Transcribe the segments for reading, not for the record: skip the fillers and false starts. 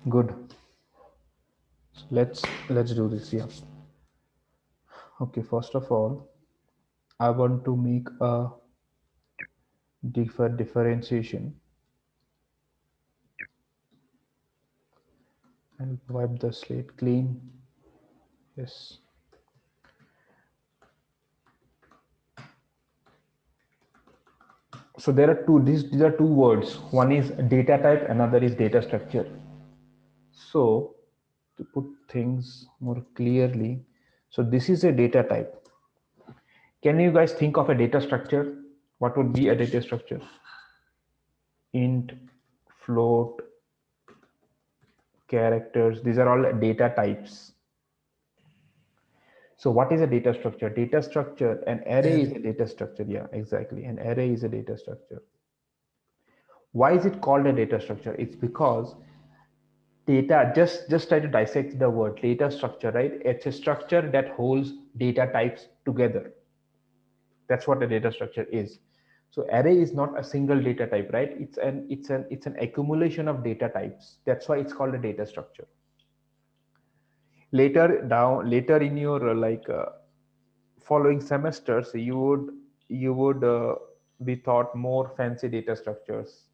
Good. So let's do this. Yeah. Okay. First of all, I want to make a differentiation and wipe the slate clean. Yes. So there are two. These are two words. One is data type. Another is data structure. So to put things more clearly, so this is a data type. Can you guys think of a data structure? What would be a data structure? Int, float, characters. These are all data types. So what is a data structure? Data structure, an array is a data structure. Yeah, exactly. An array is a data structure. Why is it called a data structure? It's because data, just try to dissect the word data structure, right? It's a structure that holds data types together. That's what a data structure is. So array is not a single data type, right? It's an accumulation of data types. That's why it's called a data structure. Later in your following semesters, you would be taught more fancy data structures,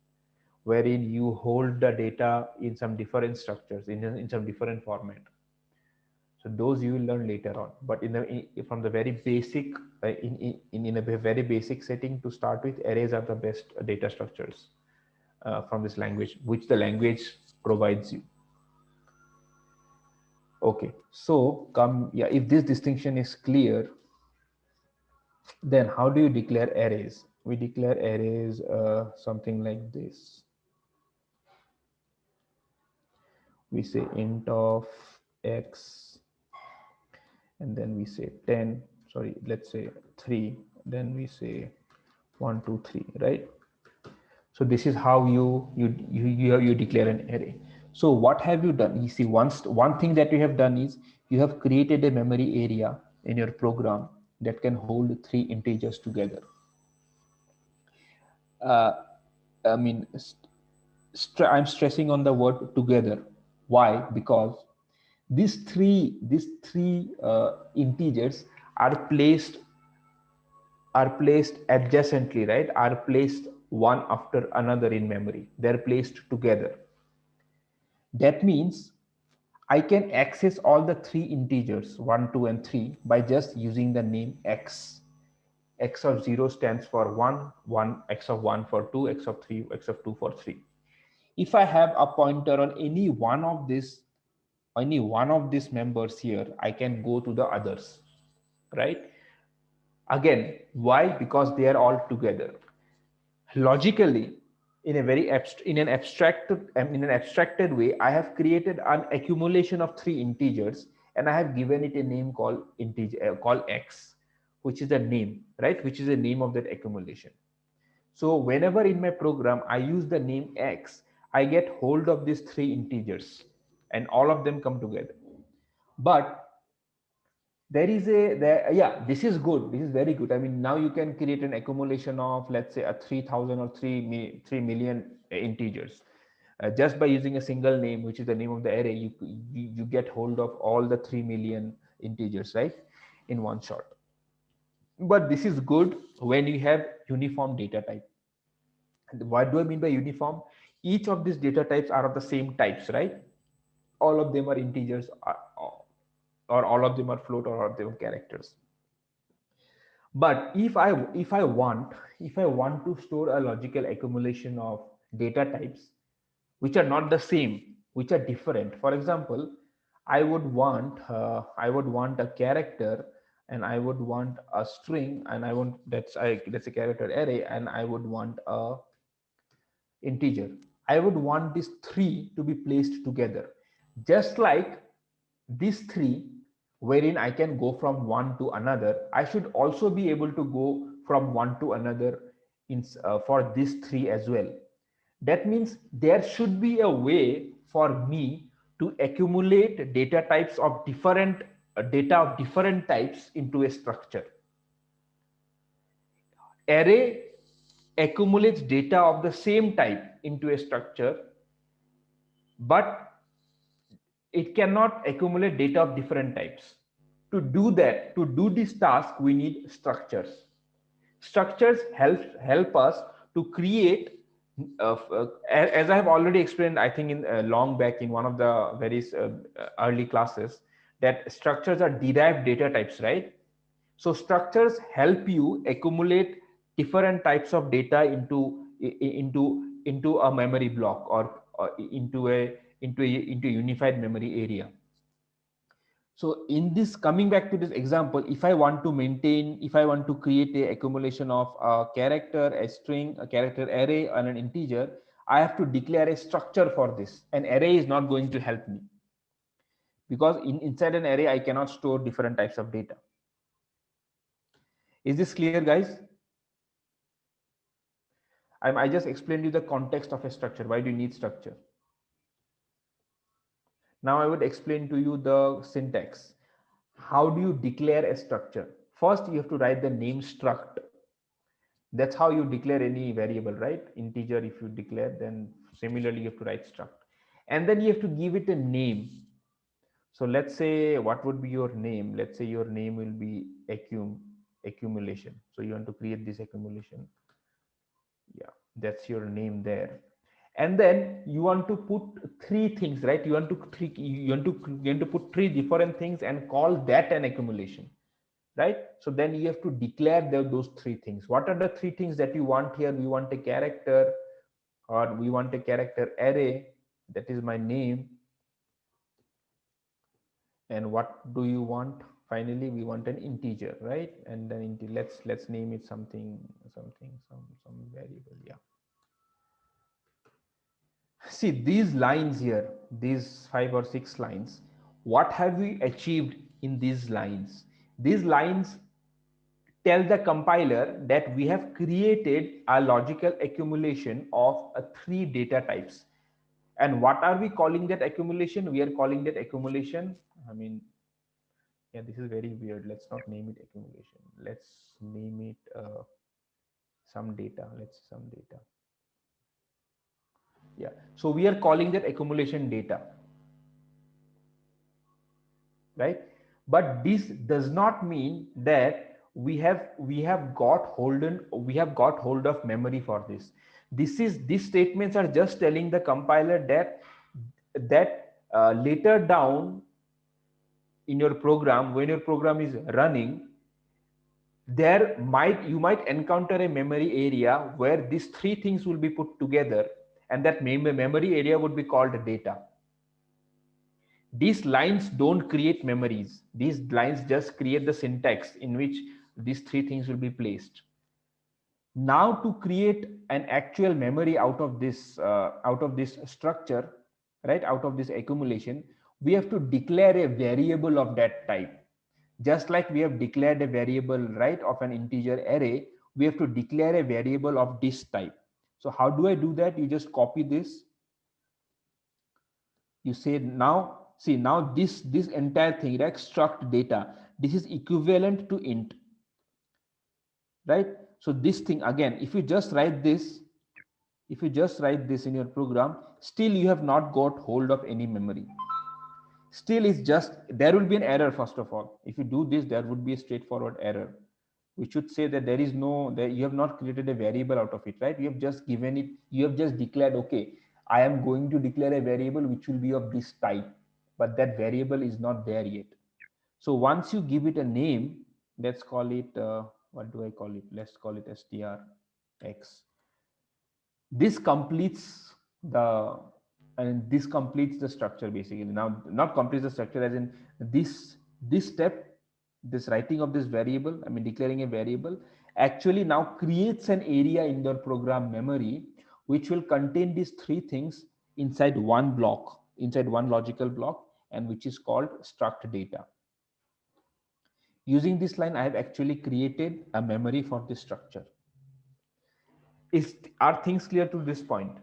wherein you hold the data in some different structures, in some different format. So those you will learn later on, but from the very basic, in a very basic setting to start with, arrays are the best data structures from this language, which the language provides you. Okay, so come, yeah, if this distinction is clear, then how do you declare arrays? We declare arrays something like this. We say int of x, and then we say 10, sorry, let's say 3, then we say 1 2 3, right? So this is how you declare an array. So what have you done? You see, one thing that you have done is you have created a memory area in your program that can hold three integers together. uh, I mean, I'm stressing on the word together. Why? Because these three integers are placed adjacently, right? Are placed one after another in memory. They're placed together. That means I can access all the three integers 1, 2, and 3 by just using the name x. X of 0 stands for 1, 1, x of 1 for 2, x of 3, x of 2 for 3. If I have a pointer on any one of these members here, I can go to the others, right? Again, why? Because they are all together. Logically, in an abstracted way, I have created an accumulation of three integers, and I have given it a name called called x, which is a name, right? Which is the name of that accumulation. So whenever in my program I use the name x, I get hold of these three integers, and all of them come together. But yeah, this is good, this is very good. I mean, now you can create an accumulation of, let's say, a 3000 or 3 million integers, just by using a single name, which is the name of the array. You get hold of all the 3 million integers, right, in one shot. But this is good when you have uniform data type. And what do I mean by uniform? Each of these data types are of the same types, right? All of them are integers, or all of them are float, or all of them are characters. But if I want to store a logical accumulation of data types which are not the same, which are different. For example, I would want a character, and I would want a string, and that's a character array, and I would want a integer. I would want these three to be placed together, just like these three, wherein I can go from one to another. I should also be able to go from one to another for these three as well. That means there should be a way for me to accumulate data of different types into a structure. Array accumulates data of the same type into a structure, but it cannot accumulate data of different types. To do that, to do this task, we need structures. Structures help us to create, as I have already explained, I think in long back in one of the very early classes, that structures are derived data types, right? So structures help you accumulate different types of data into a memory block, or into a unified memory area. So in this, coming back to this example, if I want to maintain, if I want to create a accumulation of a character, a string, a character array, and an integer, I have to declare a structure for this. An array is not going to help me, because inside an array I cannot store different types of data. Is this clear, guys? I just explained you the context of a structure. Why do you need structure? Now I would explain to you the syntax. How do you declare a structure? First, you have to write the name struct. That's how you declare any variable, right? Integer, if you declare, then similarly you have to write struct. And then you have to give it a name. So let's say, what would be your name? Let's say your name will be accumulation. So you want to create this accumulation. Yeah, that's your name there. And then you want to put three things, right? You want to put three different things and call that an accumulation, right? So then you have to declare those three things. What are the three things that you want here? We want a character, or we want a character array, that is my name. And what do you want? Finally, we want an integer, right? And then let's name it something, some variable. Yeah. See these lines here, these 5 or 6 lines. What have we achieved in these lines? These lines tell the compiler that we have created a logical accumulation of three data types. And what are we calling that accumulation? We are calling that accumulation, I mean, yeah, this is very weird. Let's not name it accumulation. Let's name it some data. Let's some data. Yeah. So we are calling that accumulation data, right? But this does not mean that we have got hold of memory for this. These statements are just telling the compiler that later down in your program, when your program is running, you might encounter a memory area where these three things will be put together, and that memory area would be called data. These lines don't create memories. These lines just create the syntax in which these three things will be placed. Now to create an actual memory out of this structure, right, out of this accumulation, we have to declare a variable of that type. Just like we have declared a variable, right, of an integer array, we have to declare a variable of this type. So how do I do that? You just copy this. You say, now see, now this entire thing, right, struct data, this is equivalent to int, right? So this thing, again, if you just write this, in your program, still you have not got hold of any memory. Still, it's just, there will be an error. First of all, if you do this, there would be a straightforward error which should say that there is no, that you have not created a variable out of it, right? You have just given it, you have just declared, okay, I am going to declare a variable which will be of this type, but that variable is not there yet. So once you give it a name, let's call it, what do I call it? Let's call it strx. This completes the, and this completes the structure basically. Now, not completes the structure as in this step, this writing of this variable, I mean declaring a variable, actually now creates an area in the program memory which will contain these three things inside one block, inside one logical block, and which is called struct data. Using this line, I have actually created a memory for this structure. Are things clear to this point?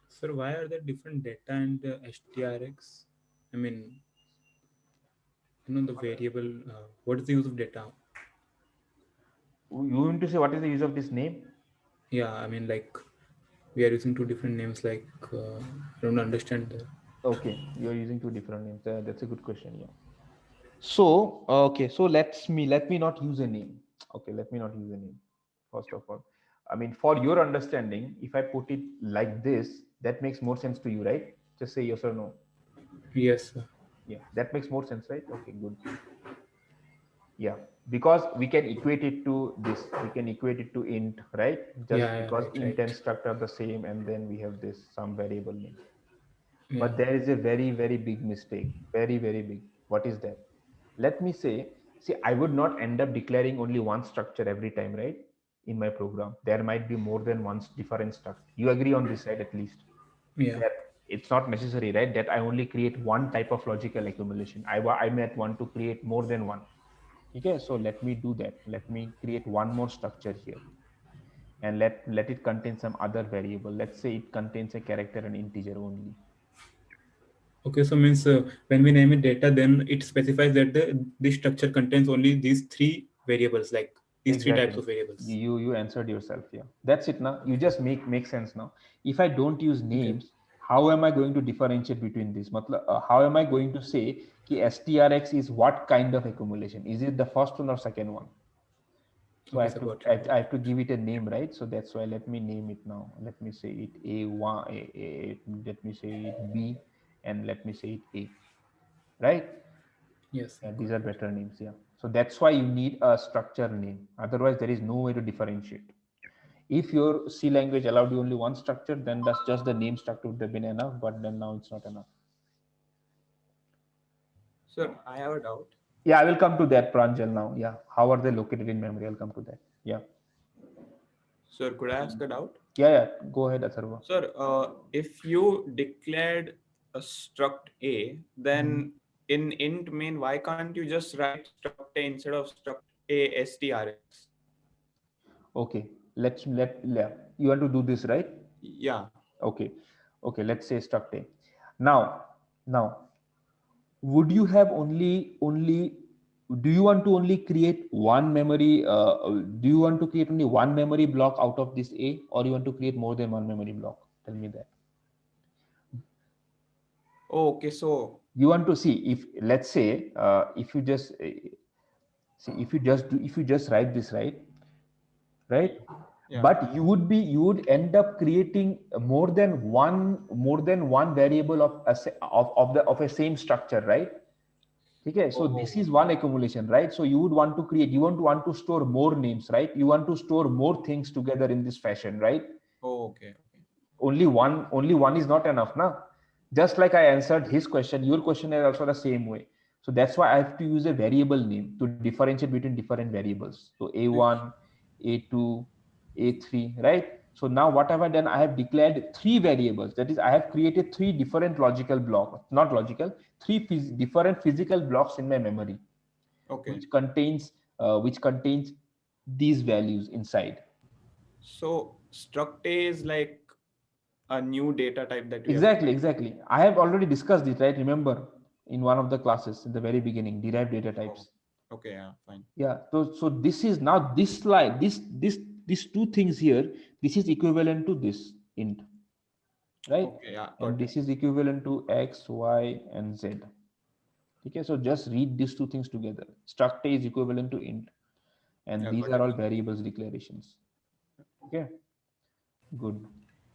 Sir, why are there different data and strx? I mean, the variable. What is the use of data? You want to say what is the use of this name? Yeah, I mean, like, we are using two different names. Like I don't understand that. Okay, you're using two different names. That's a good question. Yeah. So okay, so let me not use a name. Okay, let me not use a name. First of all, I mean, for your understanding, if I put it like this, that makes more sense to you, right? Just say yes or no. Yes, sir. Yeah, that makes more sense, right? Okay, good. Yeah, because we can equate it to this. We can equate it to int, right? Just Yeah, because right, int and right. struct are the same, and then we have this some variable name. Yeah. But there is a very, very big mistake. Very, very big. What is that? Let me say, see, I would not end up declaring only one structure every time, right? In my program, there might be more than one different struct. You agree on this side at least? Yeah. That it's not necessary, right? That I only create one type of logical accumulation. I might want to create more than one. Okay, so let me do that. Let me create one more structure here, and let it contain some other variable. Let's say it contains a character and integer only. Okay, so means when we name it data, then it specifies that this structure contains only these three variables, like these three types Exactly. of variables. You answered yourself. Yeah, that's it. Now you just make sense now. If I don't use Okay. names, how am I going to differentiate between this? How am I going to say कि strx is what kind of accumulation? Is it the first one or second one? So Okay, so got it. I have to give it a name, right? So that's why let me name it now. Let me say it A1, let me say it B, and let me say it A, right? Yes, And these got are it. better names, yeah. So that's why you need a structure name. Otherwise, there is no way to differentiate. If your C language allowed you only one structure, then that's just the name structure would have been enough, but then now it's not enough. Sir, I have a doubt. Yeah, I will come to that, Pranjal, now. Yeah. How are they located in memory? I'll come to that. Yeah. Sir, could I ask a doubt? Yeah, yeah. Go ahead, Atharva. Sir, if you declared a struct A, then in int main, why can't you just write struct A instead of struct A strx? Okay. Yeah. You want to do this, right? Yeah. Okay. Okay. Let's say struct A. Now, would you have only do you want to only create one memory do you want to create only one memory block out of this A, or you want to create more than one memory block? Tell me that. Oh, okay. So, You want to see, if let's say if you just see, if you just write this, right, yeah. but you would end up creating more than one variable of of a same structure, right? Okay, so this Oh, is one accumulation, right? So you would want to create, you want to store more names, right? You want to store more things together in this fashion, right? oh, okay. Okay. Only one is not enough now. Just like I answered his question, your question is also the same way. So that's why I have to use a variable name to differentiate between different variables. So a1, a2, a3, right? So now what have I done? I have declared three variables. That is, I have created three different logical blocks, not logical, three different physical blocks in my memory, Okay. which contains these values inside. So, struct A is like a new data type that we have. Exactly. I have already discussed it, right? Remember, in one of the classes in the very beginning, derived data Oh, types. okay. Yeah, fine. Yeah. So this is now this slide, these two things here, this is equivalent to this int, right? Okay. Yeah, And got it. this is equivalent to x, y, and z. Okay. So just read these two things together. Struct A is equivalent to int, and Yeah, these got are it. all variables declarations. Okay. Good.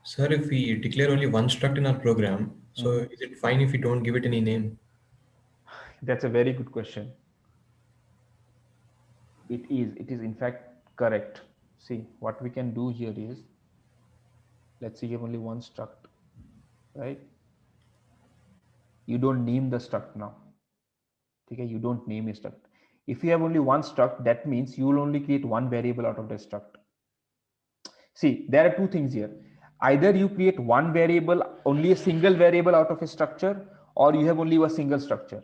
Sir, if we declare only one struct in our program, so Mhm. is it fine if we don't give it any name? That's a very good question. It is in fact correct. See, what we can do here is, let's say you have only one struct, right? You don't name the struct now. Okay, you don't name a struct. If you have only one struct, that means you will only create one variable out of the struct. See, there are two things here. Either you create one variable, only a single variable out of a structure, or you have only a single structure.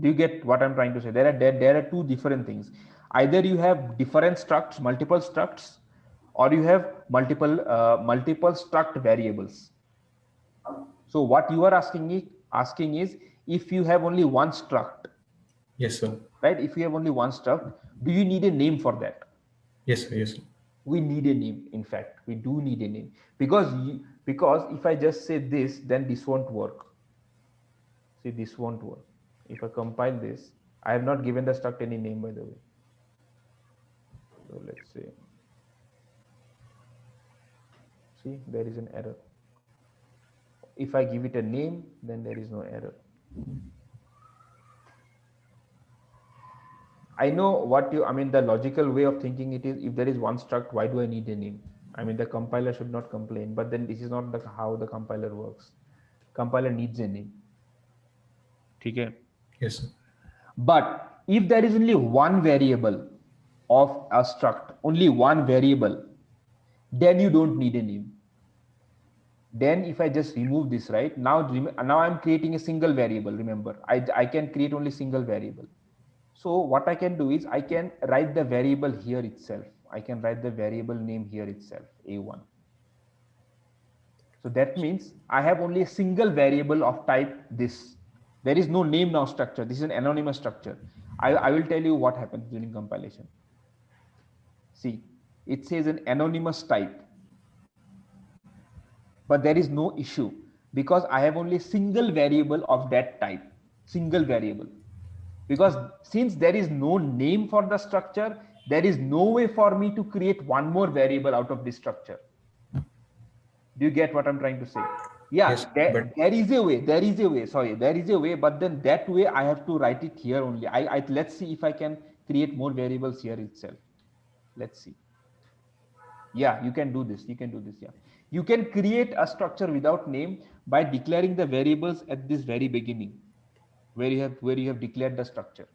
Do you get what I'm trying to say? There are two different things. Either you have different structs, multiple structs, or you have multiple struct variables. So what you are asking is if you have only one struct, Yes, sir. right? If you have only one struct, do you need a name for that? Yes, sir. Yes, sir. We need a name. In fact, we do need a name, because if I just say this, then this won't work. See, this won't work. If I compile this, I have not given the struct any name, by the way. So let's say, see, there is an error. If I give it a name, then there is no error. I know what you, I mean, the logical way of thinking it is, if there is one struct, why do I need a name? I mean, the compiler should not complain, but then this is not how the compiler works. Compiler needs a name. Okay. Yes, sir. But if there is only one variable of a struct, only one variable, then you don't need a name. Then if I just remove this, right, now I'm creating a single variable. Remember, I can create only single variable. So what I can do is I can write the variable here itself. I can write the variable name here itself, A1. So that means I have only a single variable of type this. There is no name now structure. This is an anonymous structure. I will tell you what happens during compilation. See, it says an anonymous type, but there is no issue because I have only a single variable of that type, single variable. Because since there is no name for the structure, there is no way for me to create one more variable out of this structure. Do you get what I'm trying to say? Yeah, Yes, there is a way. Sorry, there is a way, but then that way I have to write it here only. Let's see if I can create more variables here itself. Let's see. Yeah, you can do this. You can do this. Yeah, you can create a structure without name by declaring the variables at this very beginning, where you have declared the structure.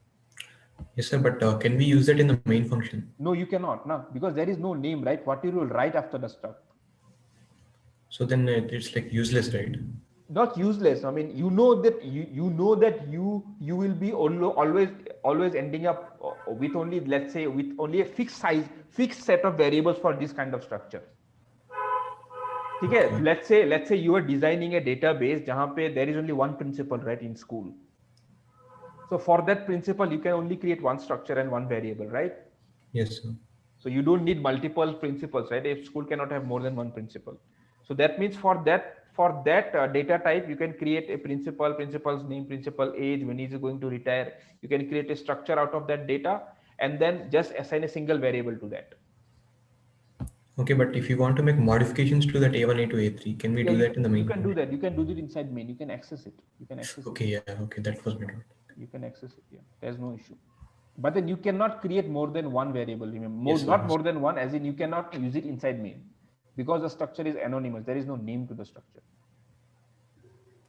Yes, sir. But can we use that in the main function? No, you cannot. No, because there is no name, right? What you will write after the struct. So then it's like useless, right? Not useless. I mean, you know that you will be always ending up with only, let's say, with only a fixed set of variables for this kind of structure. Okay, let's say you are designing a database जहाँ पे there is only one principal, right, in school. So for that principal, you can only create one structure and one variable, right? Yes, sir. So you don't need multiple principals, right? If school cannot have more than one principal. So that means for that data type, you can create a principal's name, principal age, when he's going to retire. You can create a structure out of that data and then just assign a single variable to that. Okay, but if you want to make modifications to that A1, A2, A3, can we do that in the main? You can do that. You can do it inside main. You can access it. You can access it. Okay, yeah, okay, that was my doubt. You can access it. Yeah, there's no issue. But then you cannot create more than one variable. Remember, Yes, not more than one, as in you cannot use it inside main because the structure is anonymous. There is no name to the structure.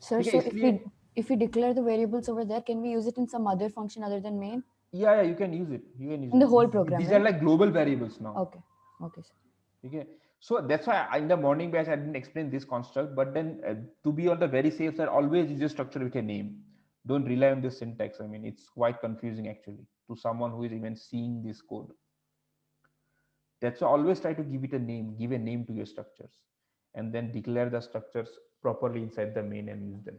Sir, Okay, so if we declare the variables over there, can we use it in some other function other than main? Yeah, you can use it. You can use In it. the whole program, These right? are like global variables now. Okay, okay, sir. Okay, so that's why in the morning batch I didn't explain this construct, but then to be on the very safe side, always use a structure with a name. Don't rely on this syntax. I mean, it's quite confusing actually to someone who is even seeing this code. That's why always try to give it a name, give a name to your structures, and then declare the structures properly inside the main and use them.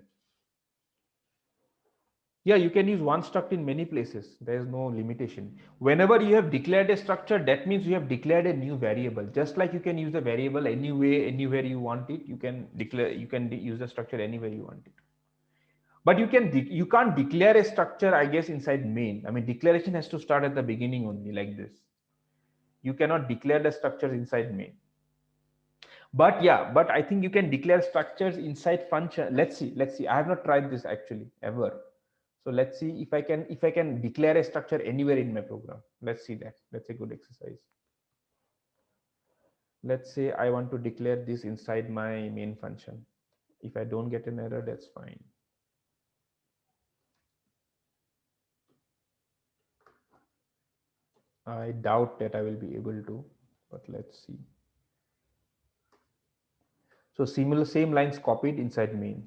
Yeah, you can use one struct in many places. There is no limitation. Whenever you have declared a structure, that means you have declared a new variable. Just like you can use a variable anywhere you want it, you can use the structure anywhere you want it. But you can't declare a structure, I guess, inside main. I mean, declaration has to start at the beginning only, like this. You cannot declare the structures inside main. But yeah, but I think you can declare structures inside function. Let's see. I have not tried this actually ever. So let's see if I can declare a structure anywhere in my program. Let's see that. That's a good exercise. Let's say I want to declare this inside my main function. If I don't get an error, that's fine. I doubt that I will be able to, but let's see. So same lines copied inside main.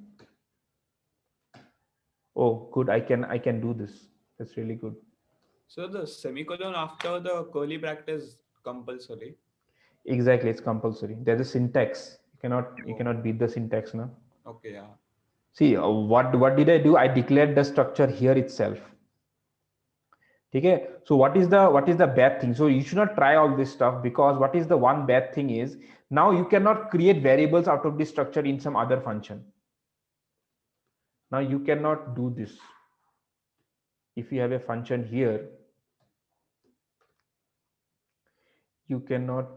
Oh, good. I can do this. That's really good. So the semicolon after the curly bracket is compulsory. Exactly, it's compulsory. There's a syntax. You cannot beat the syntax now. Okay, yeah. See, what did I do? I declared the structure here itself. Okay, so what is the bad thing? So you should not try all this stuff, because what is the one bad thing is now you cannot create variables out of this structure in some other function. Now you cannot do this. If you have a function here, you cannot,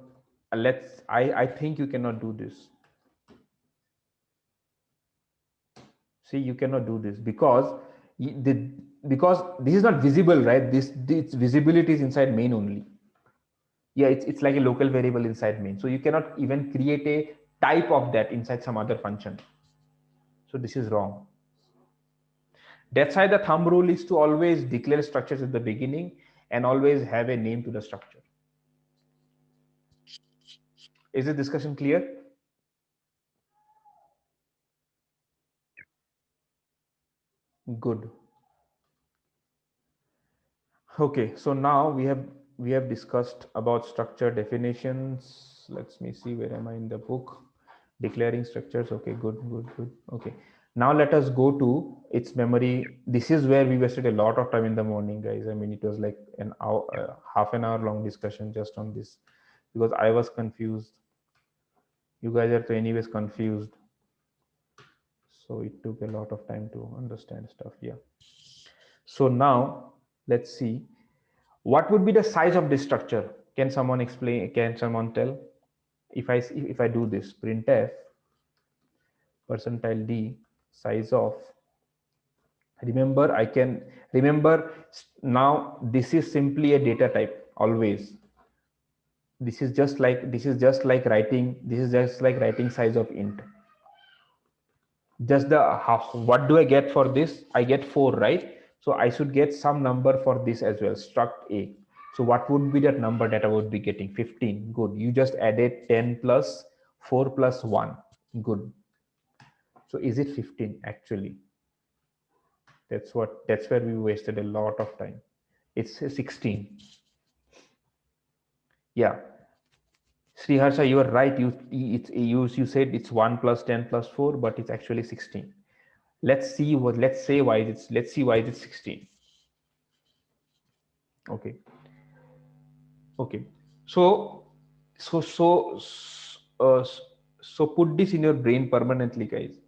I think you cannot do this. See, you cannot do this because because this is not visible, right? This visibility is inside main only. Yeah, it's like a local variable inside main. So you cannot even create a type of that inside some other function. So this is wrong. That's why the thumb rule is to always declare structures at the beginning and always have a name to the structure. Is this discussion clear? Good. Okay, so now we have discussed about structure definitions. Let me see, where am I in the book? Declaring structures. Okay, good. Okay, now let us go to its memory. This is where we wasted a lot of time in the morning, guys. I mean, it was like an hour, half an hour long discussion just on this, because I was confused. You guys are anyways confused, so it took a lot of time to understand stuff. Yeah. So now let's see, what would be the size of this structure? Can someone explain? Can someone tell? If I do this printf percentile d size of, remember I can remember now this is simply a data type always. This is just like writing size of int. Just the what do I get for this? I get 4, right? So I should get some number for this as well, struct a. So what would be that number that I would be getting? 15. Good. You just added 10 plus 4 plus 1. Good. So is it 15 actually? That's where we wasted a lot of time. It's 16. Yeah. Sriharsha, you are right. You said it's 1 plus 10 plus 4, but it's actually 16. Let's see why it's 16. Okay. So so put this in your brain permanently, guys.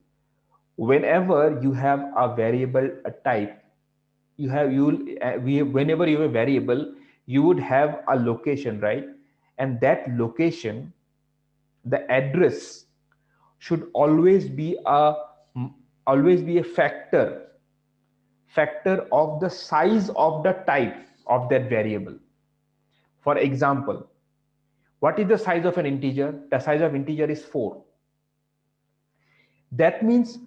Whenever you have a variable a type, whenever you have a variable, you would have a location, right? And that location, the address should always be a factor of the size of the type of that variable. For example, what is the size of an integer? The size of integer is 4. That means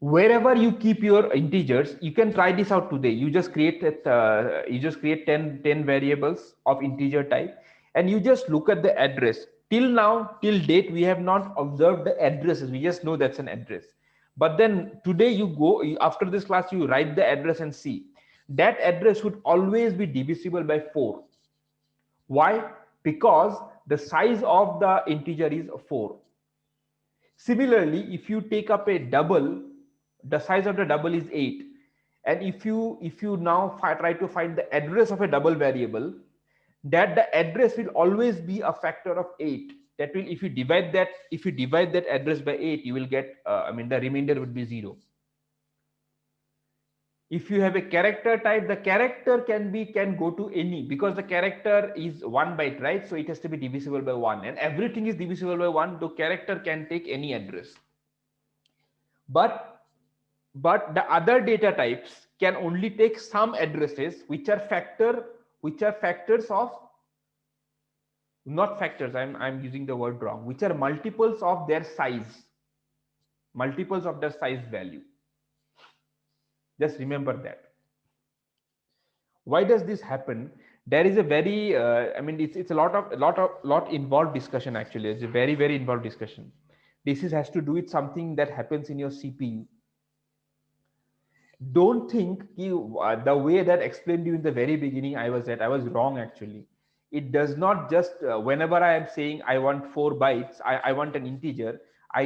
wherever you keep your integers, you can try this out today. You just create 10 variables of integer type, and you just look at the address. Till date, we have not observed the addresses. We just know that's an address. But then today you go, after this class, you write the address and see. That address would always be divisible by 4. Why? Because the size of the integer is 4. Similarly, if you take up a double, the size of the double is 8. And if you now try to find the address of a double variable, that the address will always be a factor of 8. That will, if you divide that address by 8, you will get the remainder would be 0. If you have a character type, the character can go to any, because the character is 1 byte, right? So it has to be divisible by 1, and everything is divisible by 1. The character can take any address. But the other data types can only take some addresses, which are factors of, not factors, I'm using the word wrong, which are multiples of their size value. Just remember that. Why does this happen? There is a very it's a lot involved discussion. Actually, it's a very, very involved discussion. This has to do with something that happens in your CPU. Don't think the way that explained you in the very beginning, I was wrong. Actually, it does not just whenever I am saying I want 4 bytes, I want an integer, I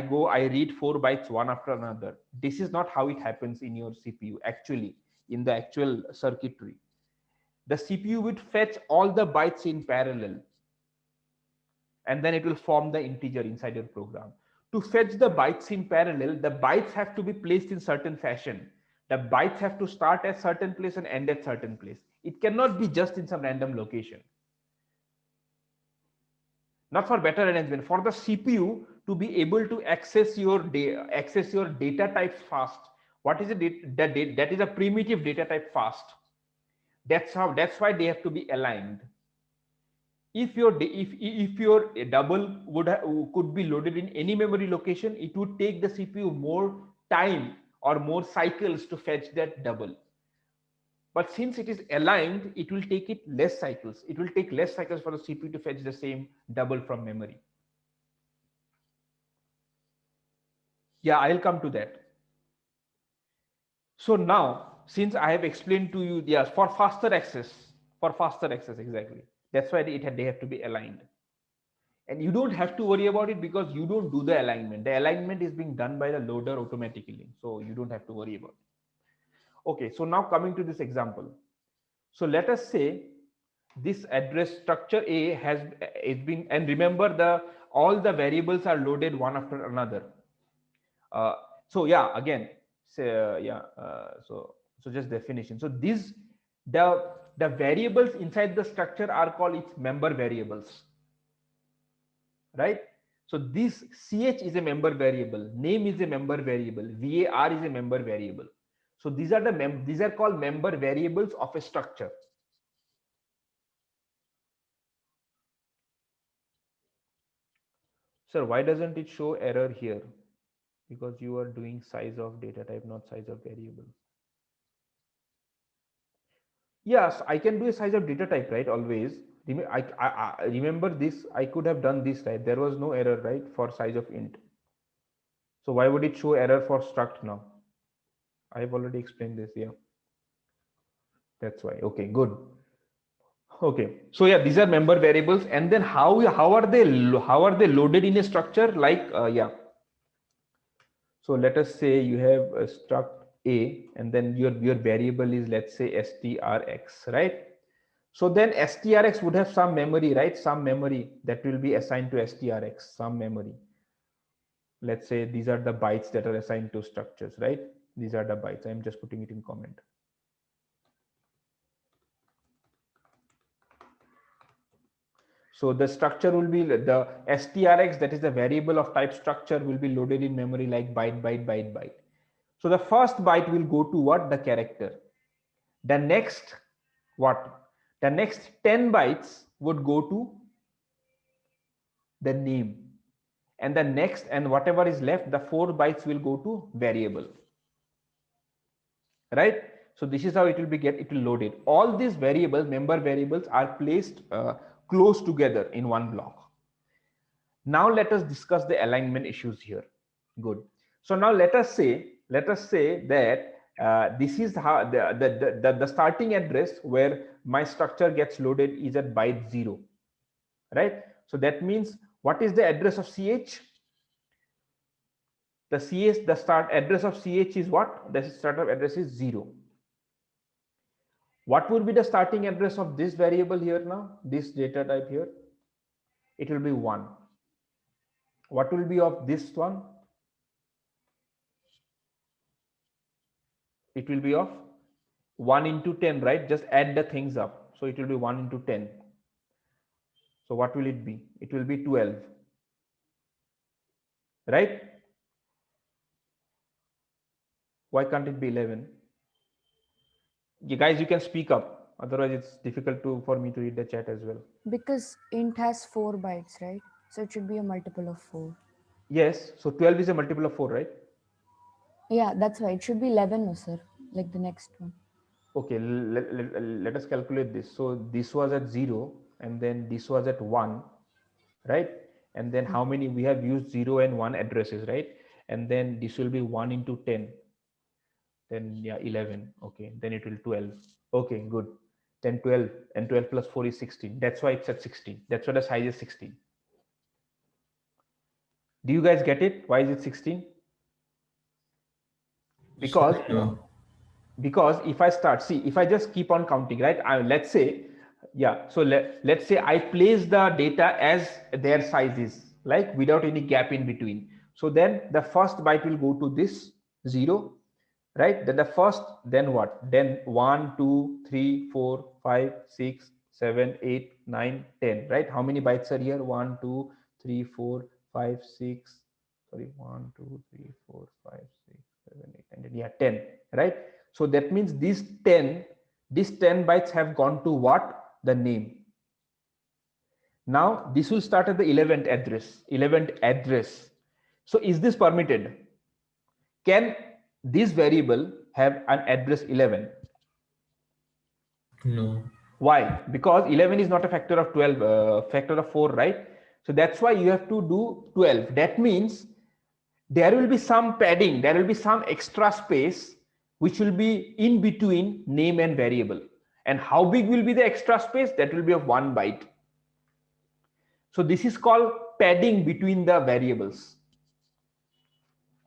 read 4 bytes one after another. This is not how it happens in your CPU actually, in the actual circuitry. the CPU would fetch all the bytes in parallel, and then it will form the integer inside your program. To fetch the bytes in parallel, the bytes have to be placed in certain fashion. The bytes have to start at certain place and end at certain place. It cannot be just in some random location. Not for better arrangement, for the CPU to be able to access your data types fast. What is it? That is a primitive data type fast. That's why they have to be aligned. If your double could be loaded in any memory location, it would take the CPU more time or more cycles to fetch that double. But since it is aligned, it will take it less cycles. It will take less cycles for the CPU to fetch the same double from memory. Yeah, I'll come to that. So now, since I have explained to you, yes, for faster access, exactly. That's why they have to be aligned. And you don't have to worry about it because you don't do the alignment. The alignment is being done by the loader automatically. So you don't have to worry about it. Okay, so now coming to this example. So let us say this address structure A has been, and remember all the variables are loaded one after another. So yeah, again, so just definition. So the variables inside the structure are called its member variables, right? So this ch is a member variable, name is a member variable, var is a member variable. So these are called member variables of a structure. Sir, why doesn't it show error here? Because you are doing size of data type, not size of variable. Yes, I can do a size of data type, right? Always. I remember this. I could have done this, right? There was no error, right? For size of int. So why would it show error for struct now? I've already explained this. Yeah. That's why. Okay, good. Okay. So yeah, these are member variables. And then how are they loaded in a structure? Like yeah. So let us say you have a struct A, and then your variable is, let's say, strx, right? So then strx would have some memory, right? Some memory that will be assigned to strx, some memory. Let's say these are the bytes that are assigned to structures, right? These are the bytes. I'm just putting it in comment. So the structure will be the strx, that is the variable of type structure, will be loaded in memory like byte, byte, byte, byte. So the first byte will go to what? The character. The next what? The next 10 bytes would go to the name. And the next, and whatever is left, the 4 bytes will go to variable. Right? So this is how it will loaded. All these variables, member variables, are placed close together in one block. Now let us discuss the alignment issues here. Good. So now let us say that this is how the starting address where my structure gets loaded is at byte 0, right? So that means, what is the address of ch? The start address of ch is what? The startup address is 0. What would be the starting address of this variable here now? This data type here? It will be 1. What will be of this one? It will be of 1 into 10, right? Just add the things up. So it will be 1 into 10. So what will it be? It will be 12. Right? Why can't it be 11? You guys, you can speak up. Otherwise, it's difficult for me to read the chat as well. Because int has 4 bytes, right? So it should be a multiple of 4. Yes. So 12 is a multiple of 4, right? Yeah, that's why. It should be 11, no, sir. Like the next one. Okay, let us calculate this. So this was at 0, and then this was at 1, right? And then how many? We have used 0 and 1 addresses, right? And then this will be 1 into 10. Then yeah, 11. Okay, then it will 12. Okay, good. Then 12, and 12 plus 4 is 16. That's why it's at 16. That's why the size is 16. Do you guys get it? Why is it 16? Because because if I start, see, if I just keep on counting, right? Let's say, yeah. So let's say I place the data as their size is, like without any gap in between. So then the first byte will go to this 0, right? Then the first, then what? Then 1, 2, 3, 4, 5, 6, 7, 8, 9, 10, right? How many bytes are here? 1, 2, 3, 4, 5, 6. Sorry, 1, 2, 3, 4, 5, 6, 7, 8, 9, 10. Yeah, 10, right? So that means these 10 bytes have gone to what? The name. Now this will start at the 11th address. So is this permitted? Can this variable have an address 11? No. Why? Because 11 is not a factor of 12, factor of 4, right? So that's why you have to do 12. That means there will be some padding, there will be some extra space which will be in between name and variable. And how big will be the extra space? That will be of 1 byte. So this is called padding between the variables.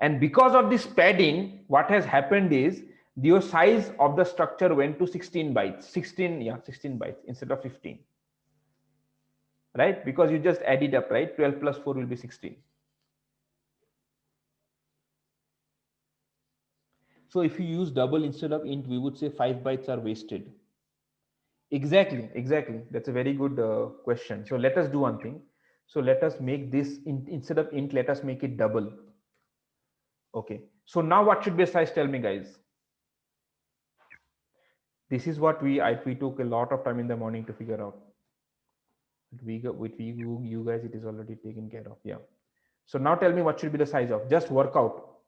And because of this padding, what has happened is the size of the structure went to 16 bytes, 16 bytes instead of 15, right? Because you just add it up, right? 12 plus 4 will be 16. So if you use double instead of int, we would say 5 bytes are wasted. Exactly. That's a very good question. So let us do one thing. So let us make this instead of int, let us make it double. Okay. So now what should be a size? Tell me, guys. This is what we took a lot of time in the morning to figure out. With you guys, it is already taken care of. Yeah. So now tell me what should be the size of. Just work out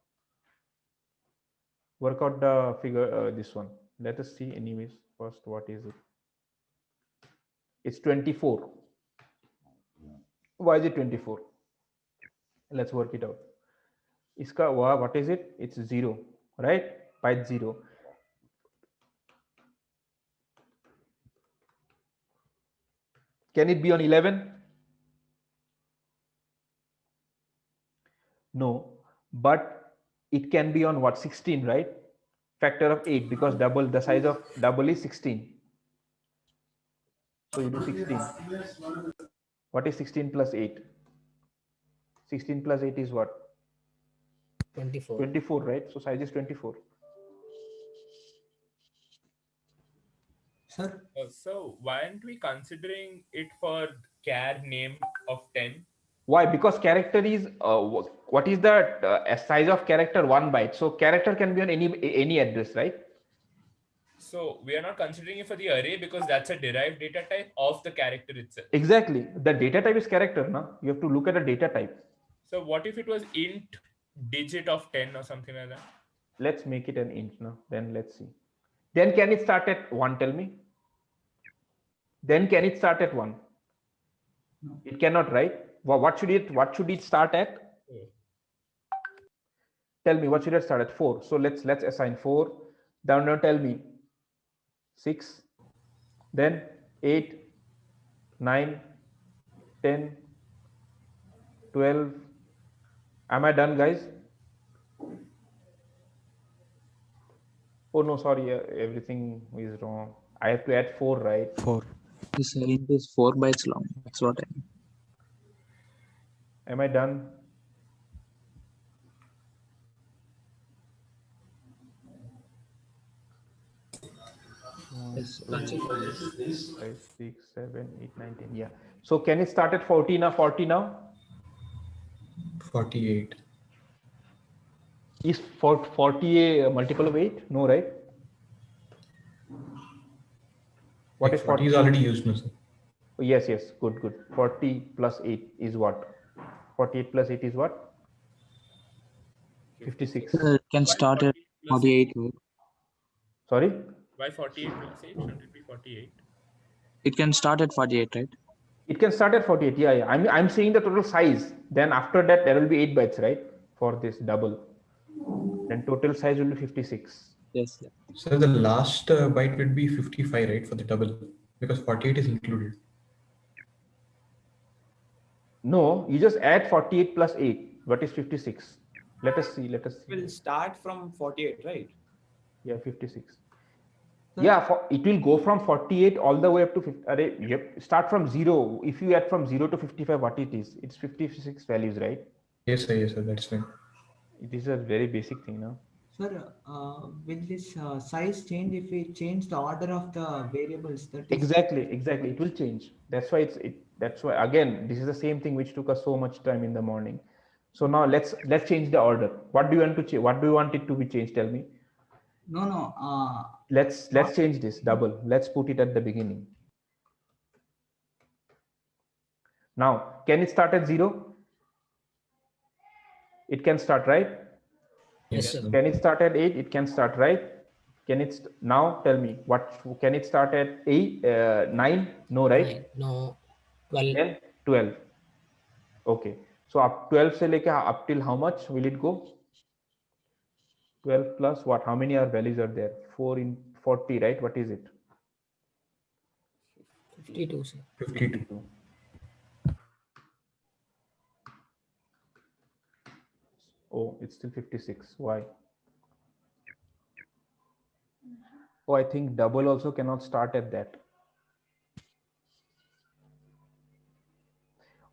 the figure. This one. Let us see. Anyways, first, what is it? It's 24. Why is it 24? Let's work it out. Iska what is it? It's 0, right? Byte 0. Can it be on 11? No, but it can be on what? 16, right? Factor of 8, because the size of double is 16. So you do 16. What is 16 plus 8? 16 plus 8 is what? 24. 24, right? So size is 24. Sir, So why aren't we considering it for char name of 10? Why? Because character is what is the size of character? 1 byte. So character can be on any address, right? So we are not considering it for the array because that's a derived data type of the character itself. Exactly. The data type is character, no? You have to look at the data type. So what if it was int digit of 10 or something like that? Let's make it an int now. Then let's see. Then can it start at 1? Tell me. Then can it start at 1? No. It cannot, right? What should it start at? Tell me, what should it start at? 4. So let's assign 4. Now tell me 6, then 8, 9, 10, 12. Am I done, guys? Oh no, sorry, everything is wrong. I have to add 4, right? 4. This int is 4 bytes long. That's what I mean. Am I done? Yes, 5, 6, 7, 8, 9, 10. Yeah. So can it start at 40 now? 40 now? 48. Is 40 a multiple of 8? No, right? What is 40 is already used, no, sir. Yes. Good. 40 plus 8 is what? 48 plus 8 is what? 56. It can start at 48. Sorry? Why 48 plus 8? Shouldn't it be 48? It can start at 48, right? It can start at 48. Yeah. I'm saying the total size. Then after that, there will be 8 bytes, right? For this double. Then total size will be 56. Yes. Yeah. So the last byte would be 55, right, for the double, because 48 is included. No, you just add 48 plus 8. What is 56? Let us see. Will start from 48, right? Yeah, 56. Sir, Yeah, it will go from 48 all the way up to 50. Yep, start from 0. If you add from 0 to 55, what it is? It's 56 values, right? Yes, sir, that's fine. It is a very basic thing now. sir, will this size change if we change the order of the variables? That is Exactly. It will change. That's why that's why again, this is the same thing which took us so much time in the morning. So now let's change the order. What do you want to change? What do you want it to be changed? Tell me. no. Let's change this double. Let's put it at the beginning. Now, can it start at 0? It can start, right? Yes, sir. Can it start at 8? It can start, right? Can it now tell me what can it start at 8 9? No, right? 9. No. 12. Then 12. Okay. So up 12 se leke up till how much will it go? 12 plus what? How many values are there? 4 in 40, right? What is it? 52, sir. 52. Oh, it's still 56. Why? Oh, I think double also cannot start at that.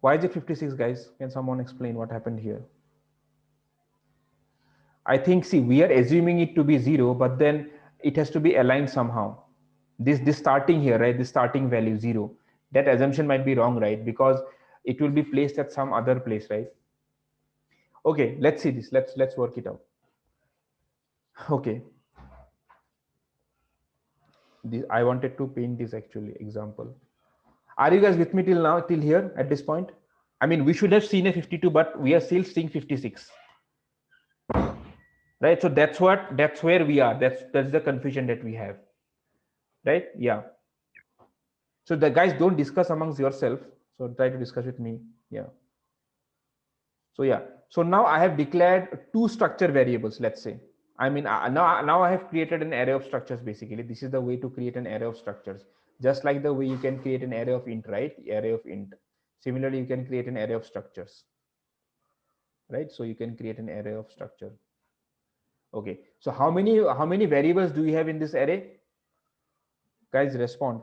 Why is it 56, guys? Can someone explain what happened here? I think, see, we are assuming it to be 0, but then it has to be aligned somehow. This starting here, right? This starting value 0. That assumption might be wrong, right? Because it will be placed at some other place, right? Okay, let's see this. Let's work it out. Okay. I wanted to paint this actually example. Are you guys with me till now, till here at this point? I mean, we should have seen a 52, but we are still seeing 56. Right? So that's where we are. That's the confusion that we have. Right? Yeah. So the guys, don't discuss amongst yourself. So try to discuss with me. Yeah. So yeah. So now I have declared two structure variables, let's say. I mean, now I have created an array of structures. Basically, this is the way to create an array of structures. Just like the way you can create an array of int, right? Array of int. Similarly, you can create an array of structures. Right? So you can create an array of structure. Okay. So how many variables do we have in this array? Guys, respond.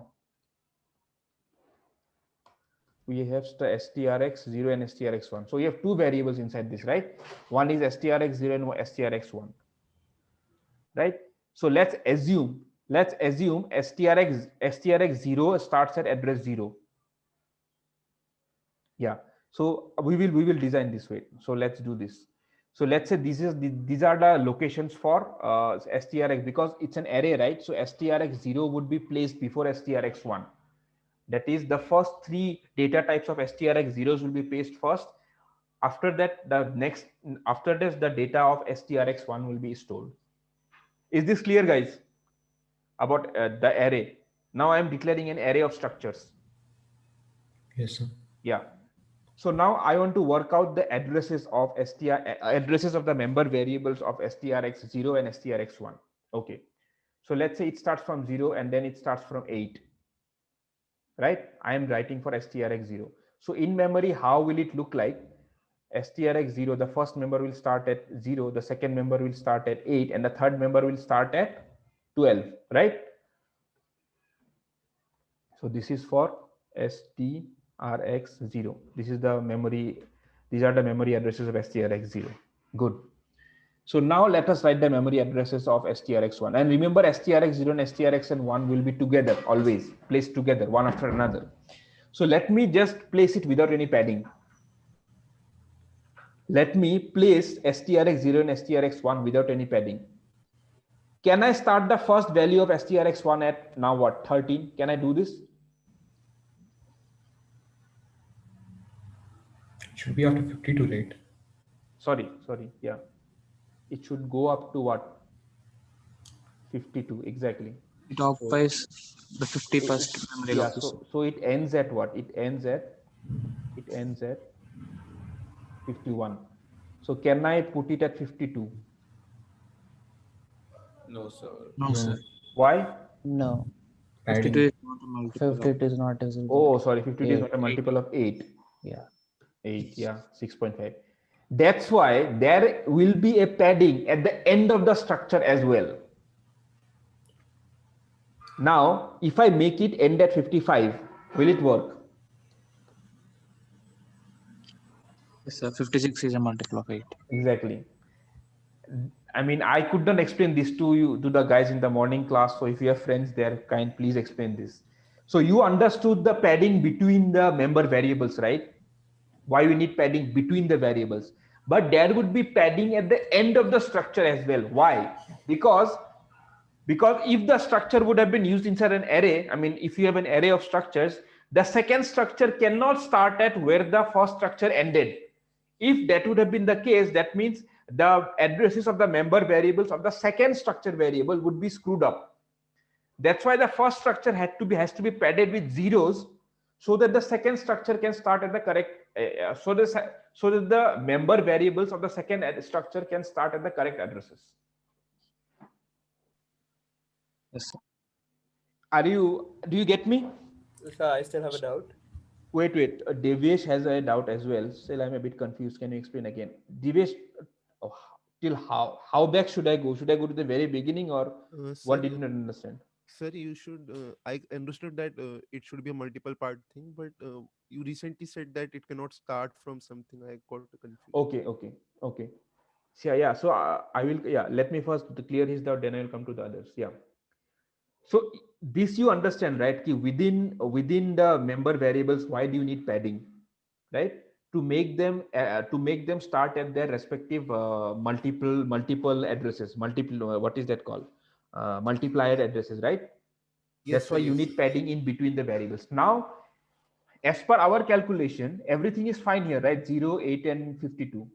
We have strx0 and strx1. So you have two variables inside this, right? One is strx0 and strx1. Right? So let's assume strx0 starts at address 0. Yeah. So we will design this way. So let's do this. So let's say these are the locations for strx, because it's an array, right? So strx0 would be placed before strx1. That is, the first three data types of strx0s will be placed first. After that, the data of strx1 will be stored. Is this clear, guys? About the array. Now I am declaring an array of structures. Yes, sir. Yeah. So now I want to work out the addresses of addresses of the member variables of strx0 and strx1. Okay. So let's say it starts from 0 and then it starts from 8. Right? I am writing for strx0. So in memory, how will it look like? strx0, the first member will start at 0, the second member will start at 8, and the third member will start at 12, right? So this is for strx0. This is the memory. These are the memory addresses of strx0. Good. So now let us write the memory addresses of strx1. And remember, strx0 and strx1 will be together, always placed together, one after another. So let me just place it without any padding. Let me place strx0 and strx1 without any padding. Can I start the first value of strx1 at now what, 13? Can I do this? It should be after 52, right? Sorry, yeah. It should go up to what? 52, exactly. It occupies the 51st memory Yeah, location. so it ends at what? It ends at 51. So can I put it at 52? No, sir. No, sir. Why? No, 52 is not a multiple. 50 is not as Oh, sorry, 52 is Eight. not a multiple of 8. Yeah. 8, yeah, 6.5. That's why there will be a padding at the end of the structure as well. Now, if I make it end at 55, will it work? Yes, sir. 56 is a multiple of 8. Exactly. I mean, I could not explain this to you, to the guys in the morning class. So if you have friends there, please explain this. So you understood the padding between the member variables, right? Why we need padding between the variables. But there would be padding at the end of the structure as well. Why? Because if the structure would have been used inside an array, I mean, if you have an array of structures, the second structure cannot start at where the first structure ended. If that would have been the case, that means the addresses of the member variables of the second structure variable would be screwed up. That's why the first structure has to be padded with zeros, so that the second structure can start at the correct so that the member variables of the second structure can start at the correct addresses. Yes, sir. Do you get me? Sir, I still have a doubt. Wait. Devesh has a doubt as well. Still, I'm a bit confused. Can you explain again? Devesh, till how back should I go? Should I go to the very beginning, or what did you not understand? Sir, you should. I understood that it should be a multiple part thing, but you recently said that it cannot start from something. I got confused. Okay. So I will. Yeah, let me first clear his doubt. Then I will come to the others. Yeah. So this you understand, right? Ki within the member variables, why do you need padding, right? To make them start at their respective multiple addresses, what is that called? Multiplier addresses, right? Yes, That's sir, why you yes. need padding in between the variables. Now, as per our calculation, everything is fine here, right? 0, 8, and 52.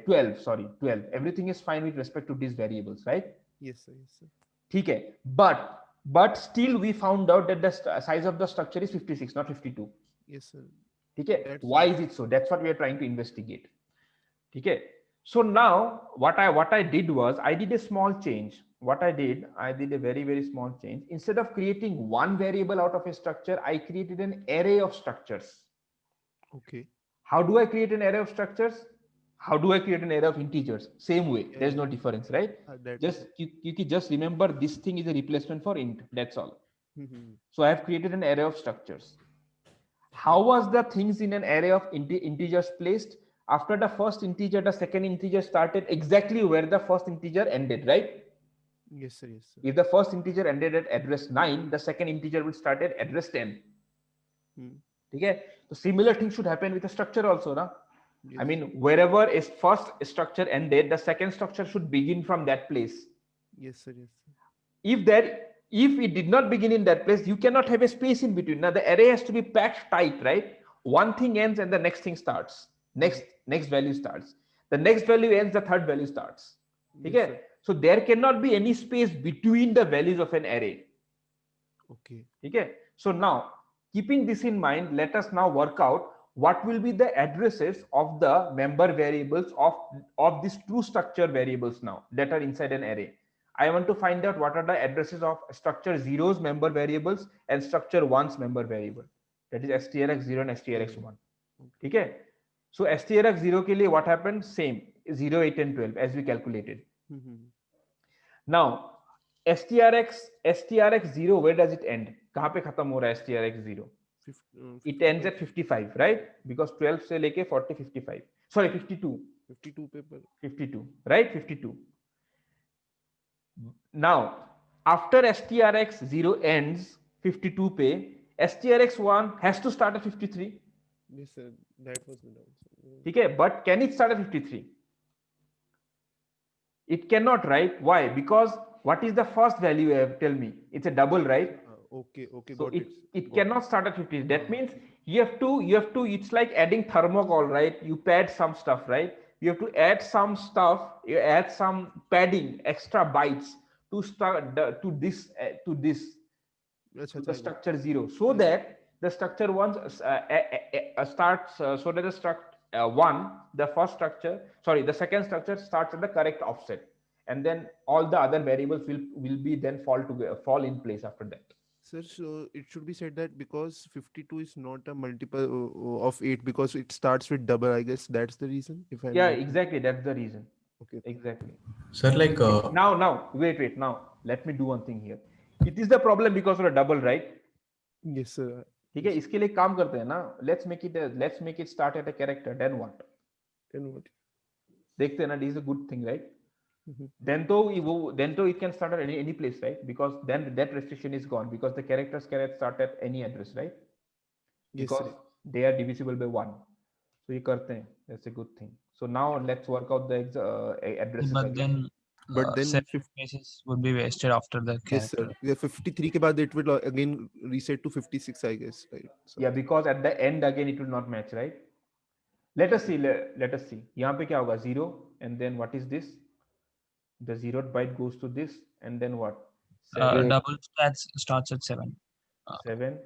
12. Everything is fine with respect to these variables, right? Yes, sir, yes, sir. Okay, but still we found out that the size of the structure is 56, not 52. Yes, sir. Okay, That's why right. is it so? That's what we are trying to investigate. Okay, so now what I did was I did a small change. I did a very small change. Instead of creating one variable out of a structure, I created an array of structures. Okay. How do I create an array of structures? How do I create an array of integers? Same way. Yeah, There's yeah. no difference, right? That Just you can just remember this thing is a replacement for int. That's all. Mhm. So I have created an array of structures. How was the things in an array of integers placed? After the first integer, the second integer started exactly where the first integer ended, right? Yes, sir, yes, sir. If the first integer ended at address 9, the second integer will start at address 10. Hmm. Okay? So similar thing should happen with a structure also, na? Yes. I mean, wherever is first structure ended, the second structure should begin from that place. Yes, sir, yes, sir. If it did not begin in that place, you cannot have a space in between. Now the array has to be packed tight, right? One thing ends and the next thing starts. Next value starts. The next value ends, the third value starts. Yes, Okay? sir. So there cannot be any space between the values of an array. Okay. Okay? So now, keeping this in mind, let us now work out what will be the addresses of the member variables of these two structure variables now that are inside an array. I want to find out what are the addresses of structure 0's member variables and structure 1's member variable. That is strx0 and strx1. Okay? So strx0 ke liye what happened? Same, 0, 8, and 12 as we calculated. Mhm. Now, strx0, where does it end? कहाँ पे खत्म हो रहा है strx0? It ends at 55, right? Because 12 से लेके 40, 55. Sorry, 52. 52 paper. 52, right? 52. Now, after strx0 ends 52 पे, strx1 has to start at 53. Yes, sir. That was my doubt, sir. ठीक है? But can it start at 53? It cannot, right? Why? Because what is the first value? Tell me. It's a double, right? Okay, okay, So got it Got cannot start at 50. That means you have to, it's like adding thermocol, right? You pad some stuff, right? You have to add some stuff, you add some padding, extra bytes to start to this to the structure 0, so that the structure 1 starts so that the structure 1, the first structure, sorry, the second structure starts at the correct offset, and then all the other variables will be then fall in place after that. Sir, so it should be said that because 52 is not a multiple of 8 because it starts with double, I guess that's the reason. If I'm Yeah, not exactly. That's the reason. Okay. Exactly. Sir, like Now, wait. Now, let me do one thing here. It is the problem because of a double, right? Yes, sir. ठीक है, इसके लिए काम करते हैं ना. Let's make it start at a character. Then what? Then what? देखते हैं ना. This is a good thing, right? Mhm. Then तो it can start at any place, right? Because then that restriction is gone because the characters can start at any address, right? Yes, Because sir. they are divisible by 1. So ये करते हैं. That's a good thing. So now let's work out the addresses But again. But then 7 spaces would be wasted after the yes, sir. character. Yeah, 53 के बाद it will again reset to 56, I guess, right? So, Yeah, because at the end again it will not match, right? Let us see. Let us see. यहाँ पे क्या होगा? 0 and then what is this? The 0th byte goes to this and then what? 7, Double starts at 7. 7,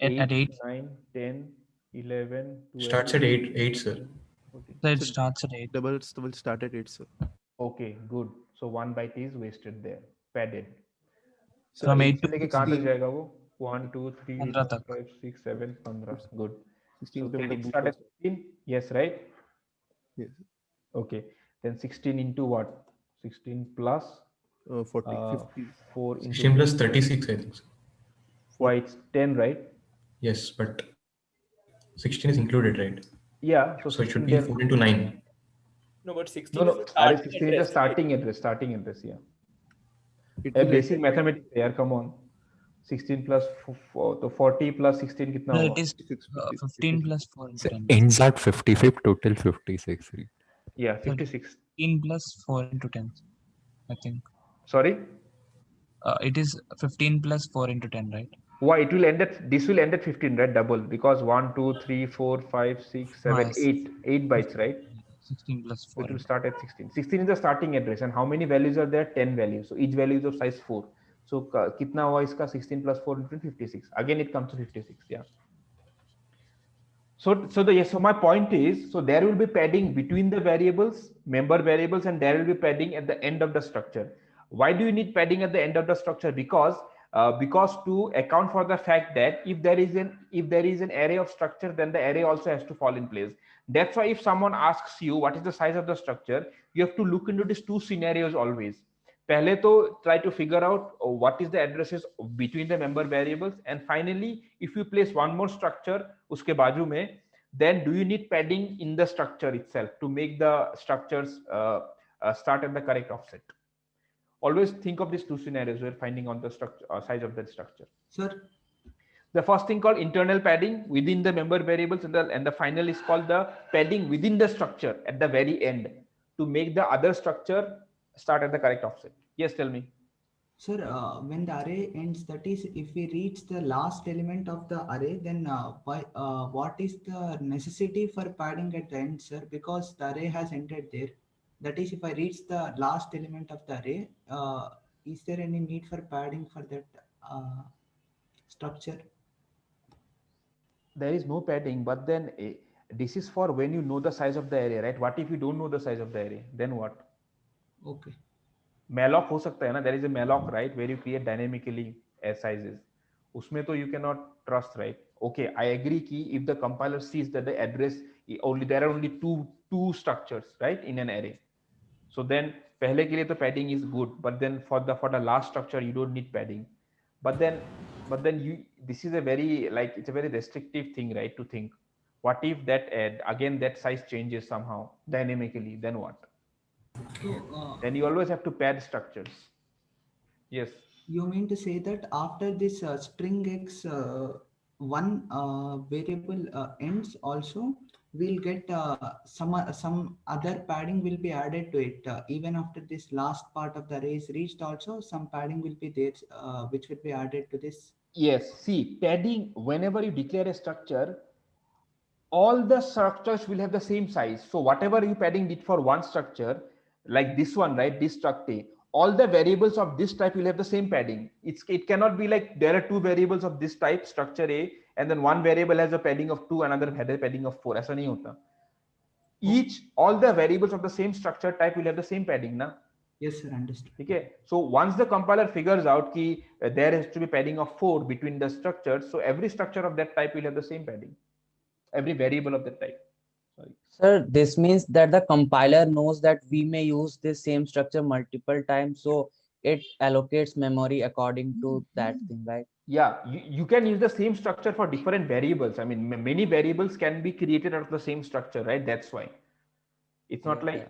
At 8. 9, 10, 11, 12. Starts at 8, sir. 14. So it So starts at 8. doubles will start at 8, sir. Okay, good. So 1 byte is wasted there, padded. So From 8 8 से to लेके कहाँ तक 16 जाएगा वो? 1, 2, 3, 4, 15 तक. 5, 6, 7, 15. Good. 16 So पे can मतलब it start at 16? Yes, right? Yes. Okay. Then 16 into what? 16 plus 40, 50. 4 into 16 plus 36, I think. So. why it's 10, right? Yes, but 16 is included, right? Yeah. So So it 16 should be then. 4 into 9. No, but 16 No, is no. the Are starting 16 is the address, right? starting address. Yeah. It A will basic end mathematics. Yeah, come on. 16 plus 4, so 40 plus 16 कितना No, होगा? it is 15 plus 4 into So 10. ends at 55, total 56. Right? Yeah, So 56. 15 plus 4 into 10, I think. Sorry. It is 15 plus 4 into 10, right? Why it will end at this will end at 15, right? Double because 1, 2, 3, 4, 5, 6, 7, Yes. 8 bytes, right? 16 plus So 4. it will start at 16. 16 is the starting address, and how many values are there? 10 values. So each value is of size 4. So कितना हुआ इसका 16 plus 4 into 56. Again it comes to 56. Yeah. So my point is, so there will be padding between the variables, member variables, and there will be padding at the end of the structure. Why do you need padding at the end of the structure? Because to account for the fact that if there is an array of structure, then the array also has to fall in place. That's why if someone asks you what is the size of the structure, you have to look into these two scenarios always. पहले तो try to figure out what is the addresses between the member variables, and finally if you place one more structure उसके बाजू में, then do you need padding in the structure itself to make the structures start at the correct offset? Always think of these two scenarios where finding on the structure size of the structure. Sir, The first thing called internal padding within the member variables, and the final is called the padding within the structure at the very end to make the other structure start at the correct offset. Yes, tell me. sir, when the array ends, that is, if we reach the last element of the array, then what is the necessity for padding at the end, sir? Because the array has ended there. That is, if I reach the last element of the array, is there any need for padding for that structure? There is no padding, but then this is for when you know the size of the array, right? What if you don't know the size of the array? Then what? Okay. Malloc हो सकता है ना? There is a malloc, right, where you create dynamically as sizes. उसमें तो you cannot trust, right? Okay, I agree कि if the compiler sees that the address there are only two structures, right, in an array, so then पहले के लिए तो padding is good, but then for the last structure you don't need padding. But then this is a very, like, it's a very restrictive thing, right, to think what if that again that size changes somehow dynamically, then what? So, Then you always have to pad structures. Yes. you mean to say that after this string x one variable ends also, we'll get some other padding will be added to it even after this last part of the array is reached. Also, some padding will be there which will be added to this. Yes. See, padding, whenever you declare a structure, all the structures will have the same size. So whatever you padding did for one structure, like this one, right, this struct A, all the variables of this type will have the same padding. It cannot be like there are two variables of this type, structure A, and then one variable has a padding of 2, another has a padding of 4. ऐसा नहीं होता. All the variables of the same structure type will have the same padding, na? Yes, sir, understood. Okay. So once the compiler figures out that there has to be padding of 4 between the structures, so every structure of that type will have the same padding. Every variable of that type. Sorry. Sir, this means that the compiler knows that we may use this same structure multiple times. So it allocates memory according to that thing, right? Yeah, you can use the same structure for different variables. I mean, many variables can be created out of the same structure, right? That's why. It's not like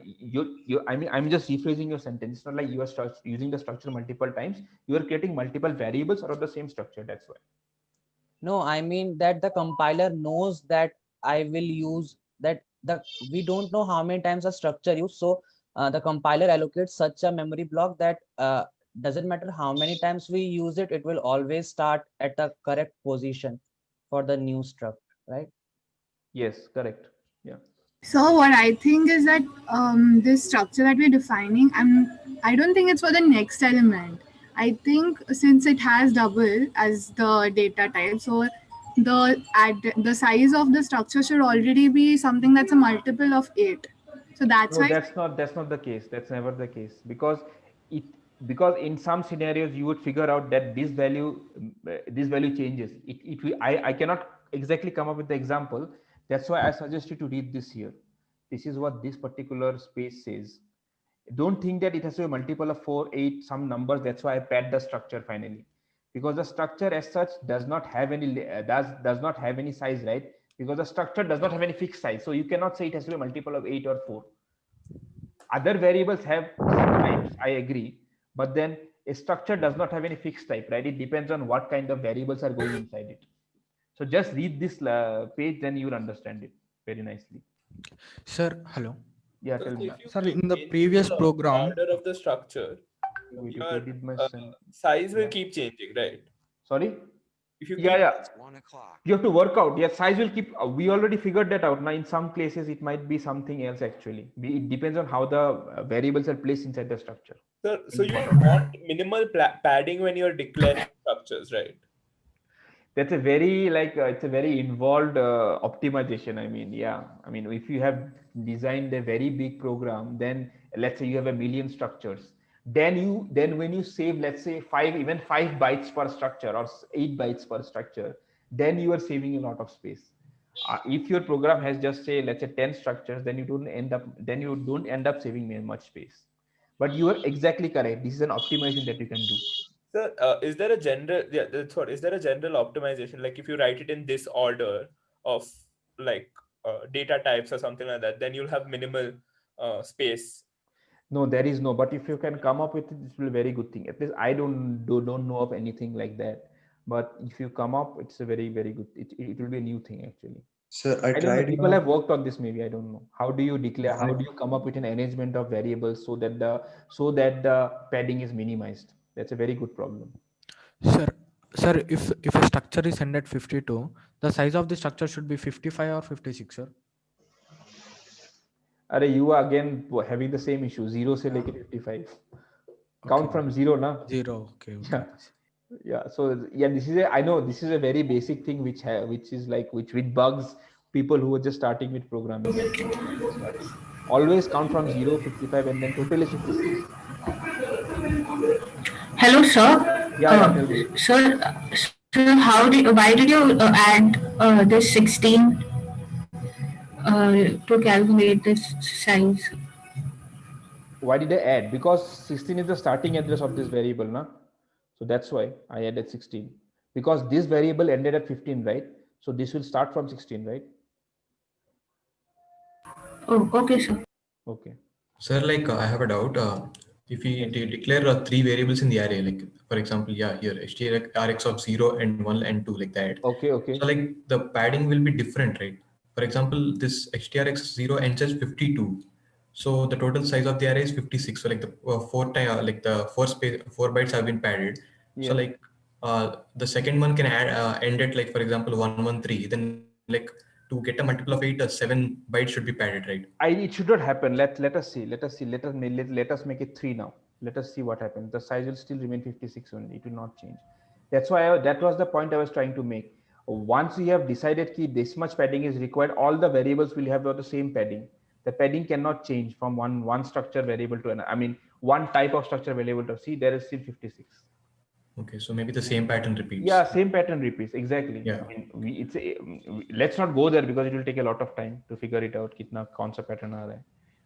I mean, I'm just rephrasing your sentence. It's not like you are using the structure multiple times. You are creating multiple variables out of the same structure. That's why. No, I mean that the compiler knows that I will use that we don't know how many times a structure used. So the compiler allocates such a memory block that doesn't matter how many times we use it, it will always start at the correct position for the new struct, right? Yes, correct. Yeah. So what I think is that this structure that we're defining, I don't think it's for the next element. I think since it has double as the data type, so the size of the structure should already be something that's a multiple of 8. So that's No, why. that's not the case. That's never the case, because because in some scenarios you would figure out that this value changes. I cannot exactly come up with the example. That's why I suggest you to read this here. This is what this particular space says. Don't think that it has to be a multiple of 4, 8, some numbers. That's why I pad the structure finally, because the structure as such does not have any does not have any size, right? Because the structure does not have any fixed size, so you cannot say it has to be a multiple of 8 or 4. Other variables have types, I agree, but then a structure does not have any fixed type, right? It depends on what kind of variables are going inside it. So just read this page, then you will understand it very nicely. Sir, hello. Yeah, tell me. Sir, in the previous program, order of the structure, your size will keep changing, right? Sorry? If you yeah, you have to work out. Yeah, size will keep. We already figured that out. Now, in some places, it might be something else actually. It depends on how the variables are placed inside the structure. So you want minimal padding when you're declaring structures, right? That's a very it's a very involved optimization. I mean, yeah. I mean, if you have designed a very big program, then let's say you have 1 million structures. Then when you save, let's say 5 bytes per structure or 8 bytes per structure, then you are saving a lot of space. If your program has just say let's say 10 structures, then you don't end up saving much space. But you are exactly correct. This is an optimization that you can do. Sir, is there a general is there a general optimization, like if you write it in this order of like data types or something like that, then you'll have minimal space? No, there is no. But if you can come up with it, this will be a very good thing. At least I don't know of anything like that. But if you come up, it's a very, very good. It will be a new thing actually. Sir, I don't know. People have worked on this. Maybe I don't know. How do you declare? How do you come up with an arrangement of variables so that the padding is minimized? That's a very good problem. Sir, if a structure is ended at 52, the size of the structure should be 55 or 56, sir. You are again having the same issue. 0 se leke 55. Count from 0, na? 0. Okay. Yeah. So yeah, I know this is a very basic thing which bugs people who are just starting with programming. Always count from 0, 55, and then total is 56. Hello, sir. Yeah, sir, why did you add this 16 to calculate this size? Why did I add? Because 16 is the starting address of this variable, na? So that's why I added 16. Because this variable ended at 15, right? So this will start from 16, right? Oh, okay, sir. Okay. Sir, I have a doubt. If we declare 3 variables in the array, like for example, here strx of 0 and 1 and 2, like that. Okay. So the padding will be different, right? For example, this strx 0 ends as 52. So the total size of the array is 56. So the 4 bytes have been padded. Yeah. So the second one can end at for example 113. Then to get a multiple of 8, 7 bytes should be padded, right? It should not happen. Let us see. Let us make it 3 now. Let us see what happens. The size will still remain 56 only. It will not change. That's why that was the point I was trying to make. Once we have decided that this much padding is required, all the variables will have the same padding. The padding cannot change from one structure variable to another. I mean, one type of structure variable to see. There is still 56. Okay, so maybe the same pattern repeats. Yeah, same pattern repeats, exactly. Yeah. I mean, let's not go there because it will take a lot of time to figure it out. Kitna kaun sa pattern aa raha hai.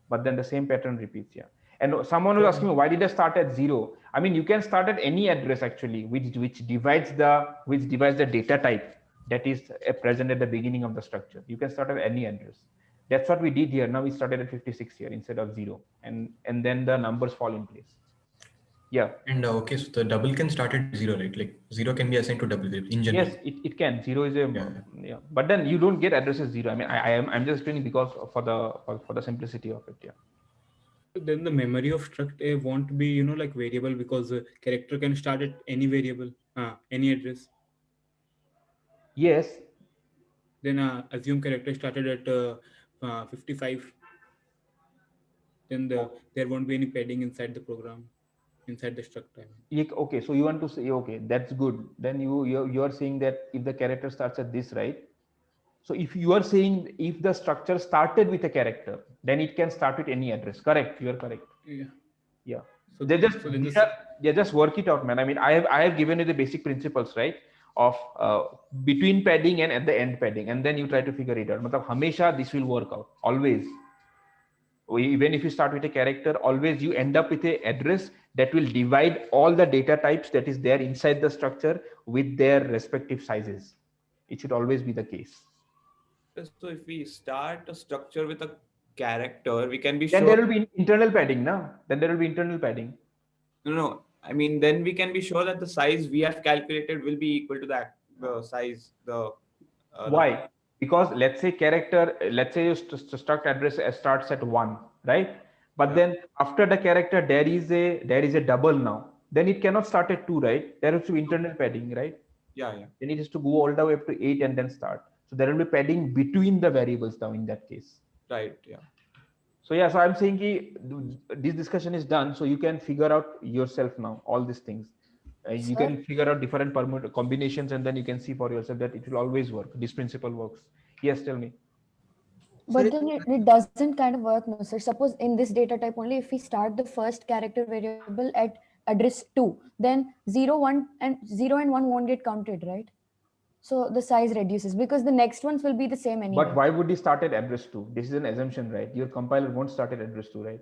But then the same pattern repeats, yeah. And someone was asking me, why did I start at 0? I mean, you can start at any address actually, which divides the data type that is present at the beginning of the structure. You can start at any address. That's what we did here. Now we started at 56 here instead of 0, and then the numbers fall in place. Yeah. And okay, so the double can start at 0, right? Like 0 can be assigned to double in general. Yes, it can. 0 is a yeah. But then you don't get addresses 0. I mean, I'm just explaining because for the simplicity of it. Yeah. Then the memory of struct A won't be, like variable, because the character can start at any variable, any address. Yes. Then assume character started at 55. Then there won't be any padding inside the program, inside the struct. Okay, so you want to say, okay, that's good. Then you are saying that if the character starts at this, right? So if you are saying if the structure started with a character, then it can start with any address. Correct? You are correct. Yeah. Yeah. So just work it out, man. I mean, I have given you the basic principles, right? Of between padding and at the end padding, and then you try to figure it out. Matlab, hamesha this will work out always. Even if you start with a character, always you end up with a address that will divide all the data types that is there inside the structure with their respective sizes. It should always be the case. So if we start a structure with a character, we can be then sure. There will be internal padding, no? Then there will be internal padding. No. I mean, then we can be sure that the size we have calculated will be equal to the size. Why? Because let's say your struct address starts at 1, right? But then after the character there is a double now. Then it cannot start at 2, right? There has to be internal padding, right? Yeah. Then it has to go all the way up to 8 and then start. So there will be padding between the variables now in that case. Right. Yeah. So yeah, so I'm saying this discussion is done. So you can figure out yourself now all these things. You can figure out different combinations, and then you can see for yourself that it will always work. This principle works. Yes, tell me. But then it doesn't kind of work, no, sir. Suppose in this data type only, if we start the first character variable at address 2, then 0 and 1 won't get counted, right? So the size reduces because the next ones will be the same anyway. But why would you start at address 2? This is an assumption, right? Your compiler won't start at address 2, right?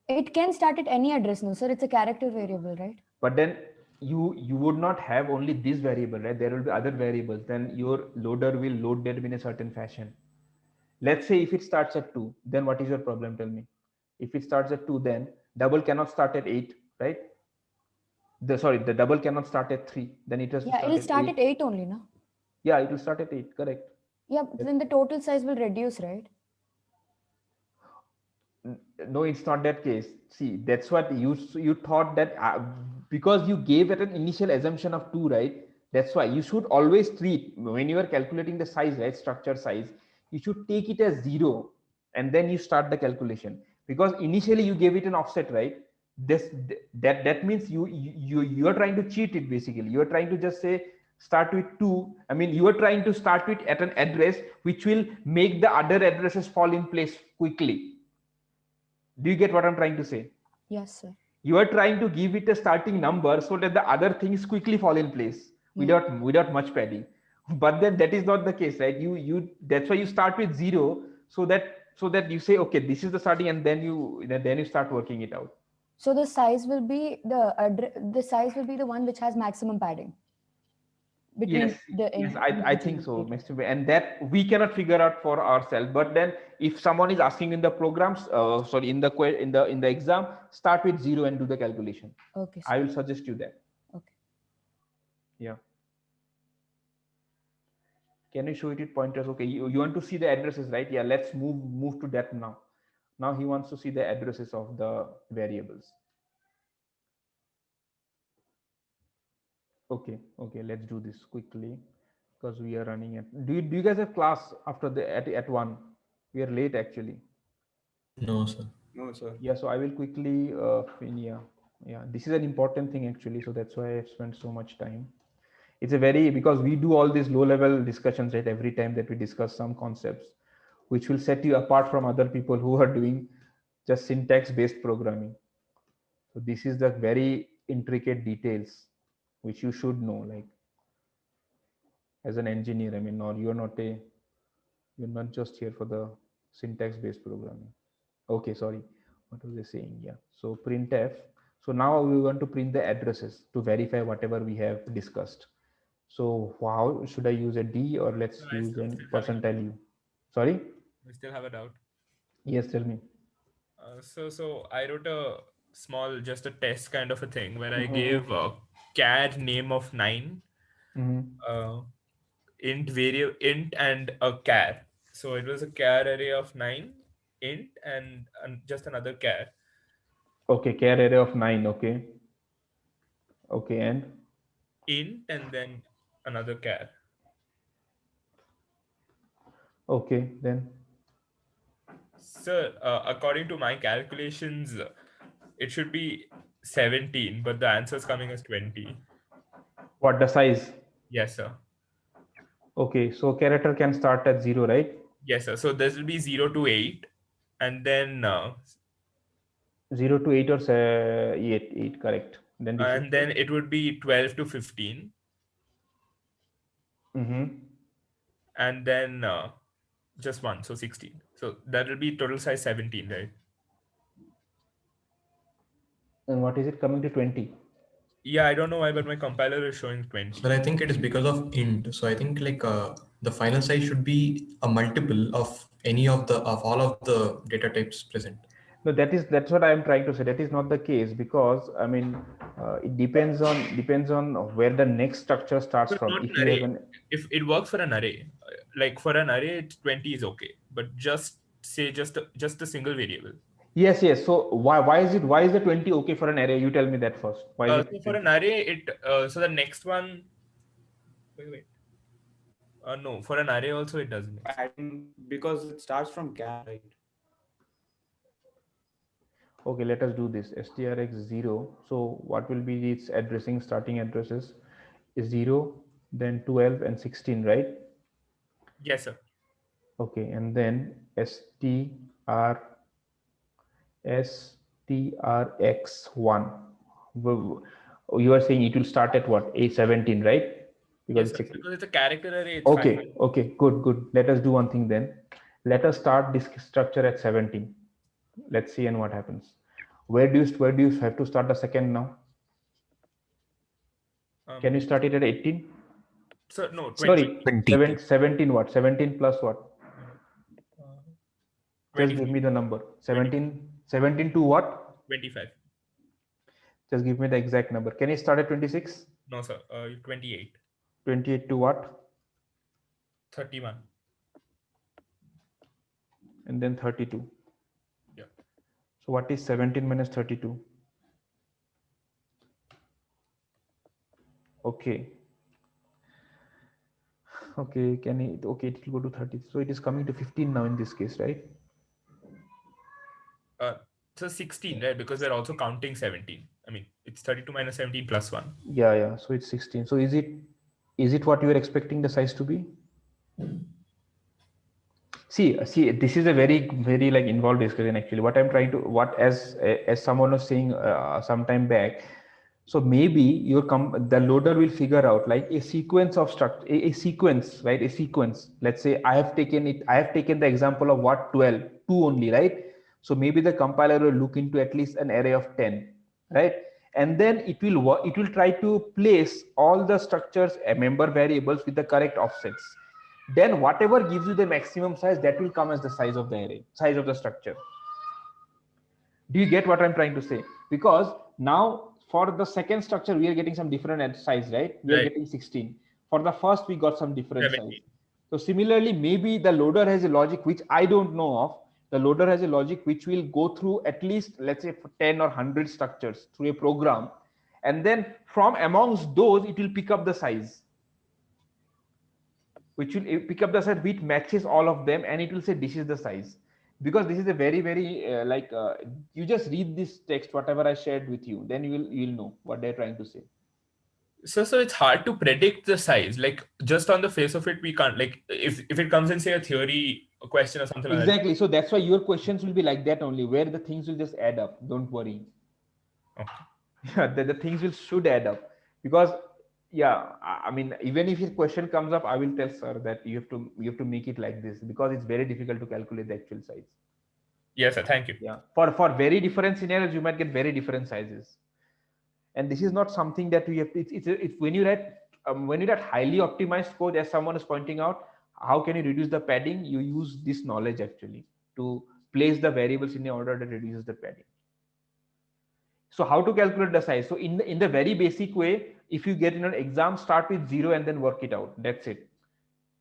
It can start at any address, no, sir. It's a character variable, right? But then you would not have only this variable, right? There will be other variables. Then your loader will load them in a certain fashion. Let's say if it starts at 2, then what is your problem? Tell me. If it starts at 2, then double cannot start at 8, right? The double cannot start at 3. Then it has to start it'll start at 8 only, no? Yeah, it will start at 8, correct. Yeah, then the total size will reduce, right? No, it's not that case. See, that's what you thought that because you gave it an initial assumption of 2, right? That's why you should always treat, when you are calculating the size, right, structure size, you should take it as 0 and then you start the calculation, because initially you gave it an offset, right? That means you are trying to cheat it. Basically, you are trying to just say start with 2. I mean, you are trying to start with at an address which will make the other addresses fall in place quickly. Do you get what I'm trying to say? Yes, sir. You are trying to give it a starting number so that the other things quickly fall in place without much padding. But then that is not the case, right? That's why you start with 0 so that you say, okay, this is the starting, and then you start working it out. So the size will be the one which has maximum padding. Yes, I think so. And that we cannot figure out for ourselves. But then if someone is asking in the programs, in the exam, start with 0 and do the calculation. Okay. I will suggest you that. Okay. Yeah. Can you show it with pointers? Okay, you want to see the addresses, right? Yeah, let's move to that now. Now he wants to see the addresses of the variables. Okay, let's do this quickly because we are running at. Do you guys have class after at 1? We are late actually. No, sir. No, sir. Yeah, so I will quickly yeah, this is an important thing actually, so that's why I've spent so much time. It's because we do all these low-level discussions, right, every time that we discuss some concepts, which will set you apart from other people who are doing just syntax-based programming. So this is the very intricate details which you should know, like as an engineer. I mean, you're not just here for the syntax-based programming. Okay, sorry. what was I saying? Yeah. So printf. So now we want to print the addresses to verify whatever we have discussed. So how should I use a D or let's No, I use still an have a percentile U? Sorry? I still have a doubt. Yes, tell me. So I wrote a small, just a test kind of a thing where I Mhm. gave a char name of 9, Mhm. int and a char. So it was a char array of 9, int and just another char. Okay, char array of 9. Okay. Okay, and Int and then another char. okay, then So according to my calculations, it should be 17, but the answer is coming as 20. what the size? Yes, sir. Okay, so character can start at 0, right? Yes, sir. So this will be 0 to 8, and then 0 to 8 or 8, correct. Then this and then it would be 12 to 15, Mm-hmm. and then just one, so 16. So that will be total size 17, right? And what is it coming to 20? Yeah, I don't know why, but my compiler is showing 20. But I think it is because of int. So I think like the final size should be a multiple of any of all of the data types present. No, that's what I am trying to say. That is not the case because I mean it depends on where the next structure starts So from. not If an you array. have an If it works for an array, like for an array, 20 is okay. But just say just a single variable. yes. So why is the 20 okay for an array? You tell me that first. Why is it So for an array, so the next one. Wait. No, for an array also it doesn't. Padding because it starts from char, right? Okay, let us do this. strx0. So what will be its addressing starting addresses is 0, then 12 and 16, right? Yes, sir. Okay, and then strx1. You are saying it will start at what? A17, right? Yes, Because sir. Because it's a character array. It's okay, fine. okay, good. Let us do one thing then. Let us start this structure at 17. Let's see and what happens. Where do you have to start the second now? Can you start it at 18? So no, 20. Sorry, 17 what? 17 plus what? Just give me the number. 17 to what? 25. Just give me the exact number. Can you start at 26? No, sir. 28. 28 to what? 31. And then 32. Yeah. So what is 17 minus 32? Okay. Okay, it will go to 30. So it is coming to 15 now in this case, right? So 16, right? Because we're also counting 17. I mean, it's 32 minus 17 plus 1. Yeah. So it's 16. So is it what you were expecting the size to be? See, this is a very like involved discussion actually. What I'm trying to, as someone was saying some time back. So maybe the loader will figure out like a sequence of structure, a sequence, right? A sequence. Let's say I have taken the example of what 12, 2 only, right? So maybe the compiler will look into at least an array of 10, right? And then it will try to place all the structures, member variables with the correct offsets. Then whatever gives you the maximum size, that will come as the size of the array, size of the structure. Do you get what I'm trying to say? Because now for the second structure, we are getting some different size, right? We are getting 16. For the first, we got some different 17. size. So similarly, maybe the loader has a logic which I don't know of. The loader has a logic which will go through at least, let's say, 10 or 100 structures through a program. And then from amongst those, it will pick up the size. Which will pick up the size which matches all of them, and it will say this is the size. Because this is a very you just read this text, whatever I shared with you, then you'll know what they're trying to say. So it's hard to predict the size. Like just on the face of it, we can't. Like if it comes in say a theory a question or something like that. Exactly. So that's why your questions will be like that only, where the things will just add up. Don't worry. Okay. the things should add up, because I mean, even if his question comes up, I will tell sir that you have to make it like this, because it's very difficult to calculate the actual size. Yes, sir. Thank you. Yeah. For very different scenarios, you might get very different sizes. And this is not something that we have. It's when you write highly optimized code, as someone is pointing out, how can you reduce the padding? You use this knowledge actually to place the variables in a order that reduces the padding. So how to calculate the size? So in the very basic way, if you get in an exam, start with 0 and then work it out. That's it.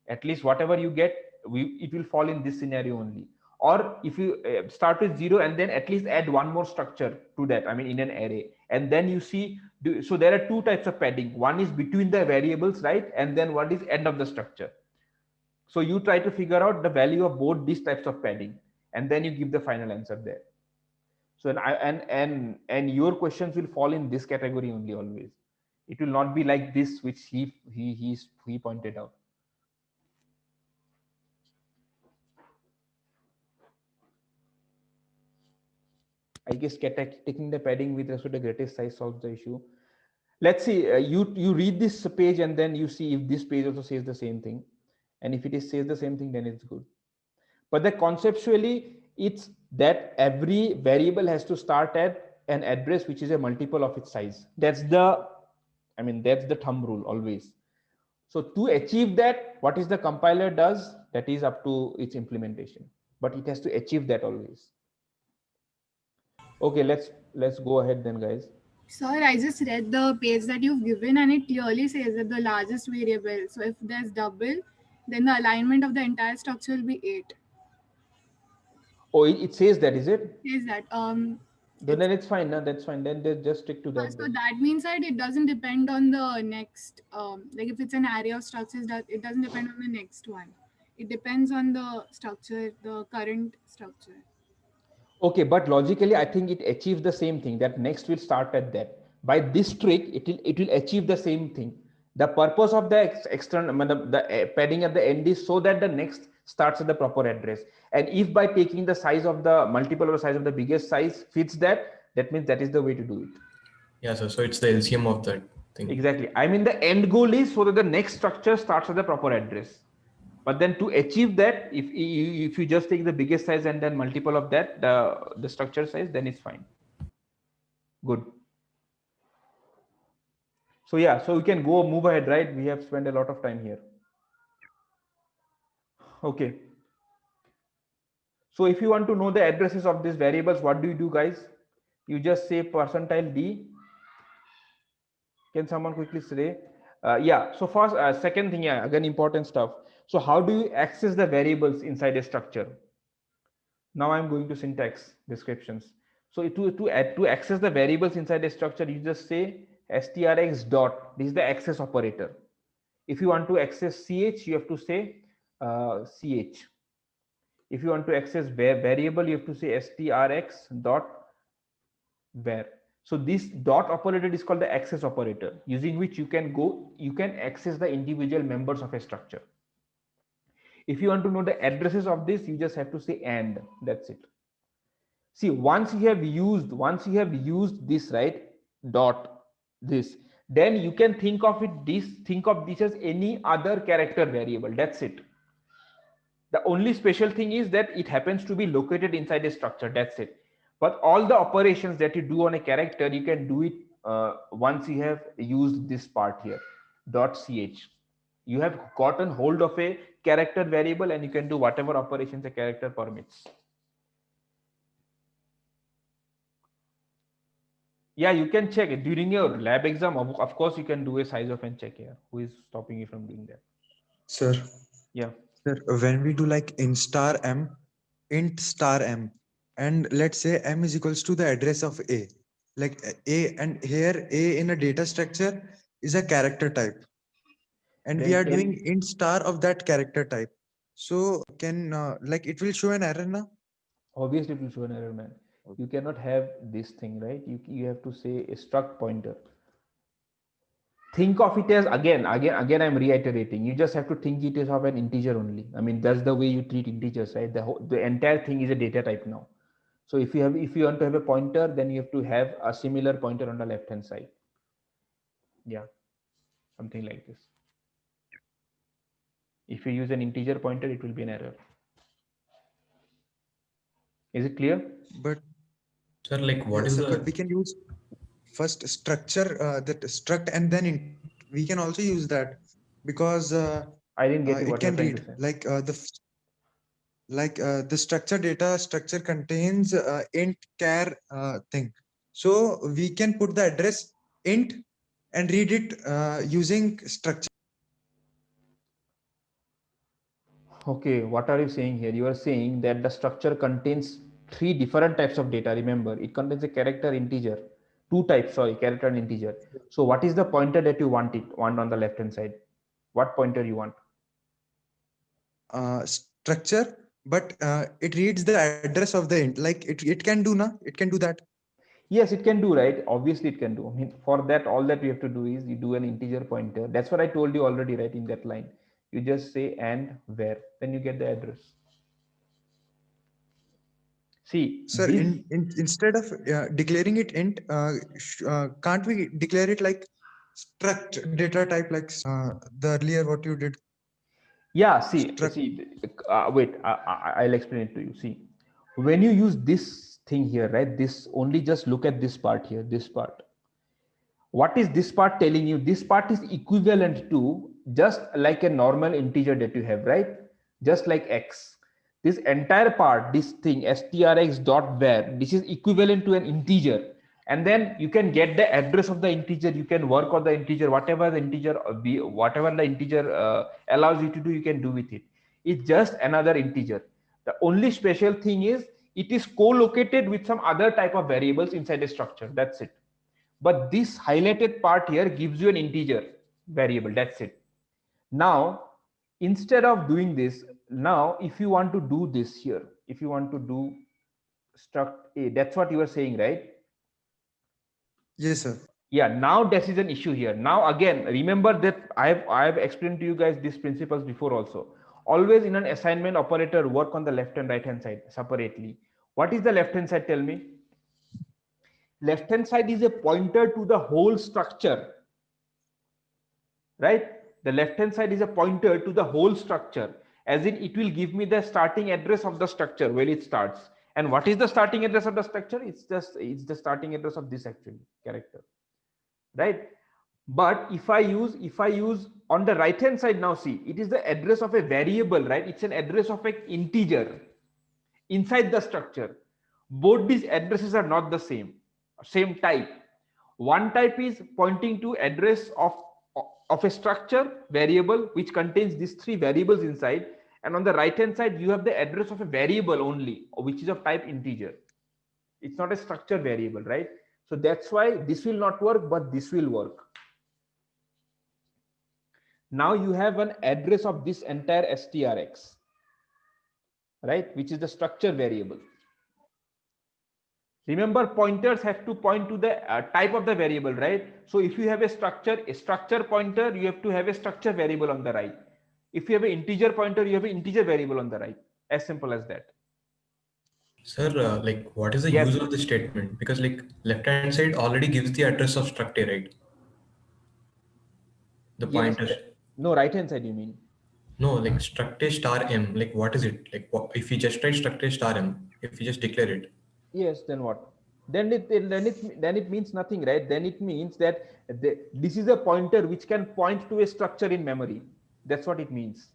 At least whatever you get, it will fall in this scenario only. Or if you start with 0 and then at least add one more structure to that, I mean in an array, and then you see, so there are two types of padding. One is between the variables, right? And then what is end of the structure. So you try to figure out the value of both these types of padding, and then you give the final answer there. So and your questions will fall in this category only always. It will not be like this, which he pointed out. I guess taking the padding with respect to the greatest size solves the issue. Let's see, you read this page and then you see if this page also says the same thing. And if it says the same thing, then it's good. But the conceptually, it's that every variable has to start at an address which is a multiple of its size. That's the thumb rule always. So to achieve that, what is the compiler does, that is up to its implementation. But it has to achieve that always. Okay, let's go ahead then, guys. Sir, I just read the page that you've given and it clearly says that the largest variable, so if there's double, then the alignment of the entire structure will be 8. Oh, it says that, is it? It says that. Then it's fine. No, that's fine. Then they just stick to that. So that means that it doesn't depend on the next, like if it's an array of structures, that it doesn't depend on the next one. It depends on the structure, the current structure. Okay, but logically, I think it achieves the same thing. That next will start at that. By this trick, it will achieve the same thing. The purpose of the external the padding at the end is so that the next starts at the proper address. And if by taking the size of the multiple or size of the biggest size fits that, that means that is the way to do it. Yeah, so it's the LCM of that thing. Exactly. I mean, the end goal is so that the next structure starts at the proper address. But then to achieve that, if you just take the biggest size and then multiple of that, the structure size, then it's fine. Good. So yeah, so we can move ahead, right? We have spent a lot of time here. Okay. So if you want to know the addresses of these variables, what do you do, guys? You just say %d. Can someone quickly say? Yeah. So first, second thing, yeah, again, important stuff. So how do you access the variables inside a structure? Now I'm going to syntax descriptions. So to access the variables inside a structure, you just say strx dot. This is the access operator. If you want to access ch, you have to say ch. If you want to access variable, you have to say strx dot var. So this dot operator is called the access operator, using which you can access the individual members of a structure. If you want to know the addresses of this, you just have to say and. That's it. See, once you have used this, right, dot this, then you can think of this as any other character variable. That's it. The only special thing is that it happens to be located inside a structure. That's it. But all the operations that you do on a character, you can do it once you have used this part here, .ch. You have gotten hold of a character variable and you can do whatever operations a character permits. Yeah, you can check it during your lab exam. Of course, you can do a size of n check here. Who is stopping you from doing that? Sir. Yeah. Sir, when we do like int star m, and let's say m is equals to the address of a, like a, and here a in a data structure is a character type, and we are doing int star of that character type. So can like it will show an error now? Obviously, it will show an error, man. You cannot have this thing, right? You have to say a struct pointer. Think of it as again. I'm reiterating. You just have to think it as of an integer only. I mean, that's the way you treat integers, right? The entire thing is a data type now. So if you want to have a pointer, then you have to have a similar pointer on the left hand side. Yeah, something like this. If you use an integer pointer, it will be an error. Is it clear? But Sir, like what yes, is sir, but the we can use first structure that struct and then we can also use that because I didn't get you it what you're can trying to read say. like the structure data structure contains int char thing, so we can put the address int and read it using structure. Okay, what are you saying here? You are saying that the structure contains three different types of data. Remember, it contains a character, integer, two types, sorry, character and integer. So what is the pointer that you want on the left hand side? What pointer you want? Structure, but it reads the address of the int, like it can do it can do that. Yes, it can do, right? Obviously it can do. I mean, for that, all that we have to do is you do an integer pointer. That's what I told you already, right? In that line, you just say and where, then you get the address. See, Sir, instead of declaring it int, can't we declare it like struct data type, like the earlier what you did? Yeah, see, wait, I'll explain it to you. See, when you use this thing here, right? This only just look at this part here, this part. What is this part telling you? This part is equivalent to just like a normal integer that you have, right? Just like x. This entire part, this thing strx dot var, this is equivalent to an integer. And then you can get the address of the integer. You can work on the integer, whatever the integer allows you to do, you can do with it. It's just another integer. The only special thing is it is co-located with some other type of variables inside a structure. That's it. But this highlighted part here gives you an integer variable. That's it. Now, instead of doing this, now if you want to do this here, if you want to do struct A, that's what you were saying, right? Yes, sir. Yeah, now this is an issue here. Now again, remember that I've explained to you guys these principles before also. Always in an assignment operator, work on the left and right hand side separately. What is the left hand side? Tell me. Left hand side is a pointer to the whole structure, right? The left hand side is a pointer to the whole structure, as in it will give me the starting address of the structure where it starts. And what is the starting address of the structure? It's the starting address of this actually character, right? But if I use on the right hand side, now see, it is the address of a variable, right? It's an address of an integer inside the structure. Both these addresses are not the same type. One type is pointing to address of a structure variable which contains these three variables inside, and on the right hand side you have the address of a variable only, which is of type integer. It's not a structure variable, right? So that's why this will not work, but this will work. Now you have an address of this entire strx, right, which is the structure variable. Remember, pointers have to point to the type of the variable, right? So if you have a structure pointer, you have to have a structure variable on the right. If you have an integer pointer, you have an integer variable on the right. As simple as that. Sir, like what is the Yes. use of this statement? Because like left hand side already gives the address of struct A, right? The pointer. Yes. No, right hand side you mean? No, like struct A star m. Like what is it? Like if you just write struct A star m, if you just declare it. Yes, then what? Then it means nothing, right? Then it means that this is a pointer which can point to a structure in memory. That's what it means.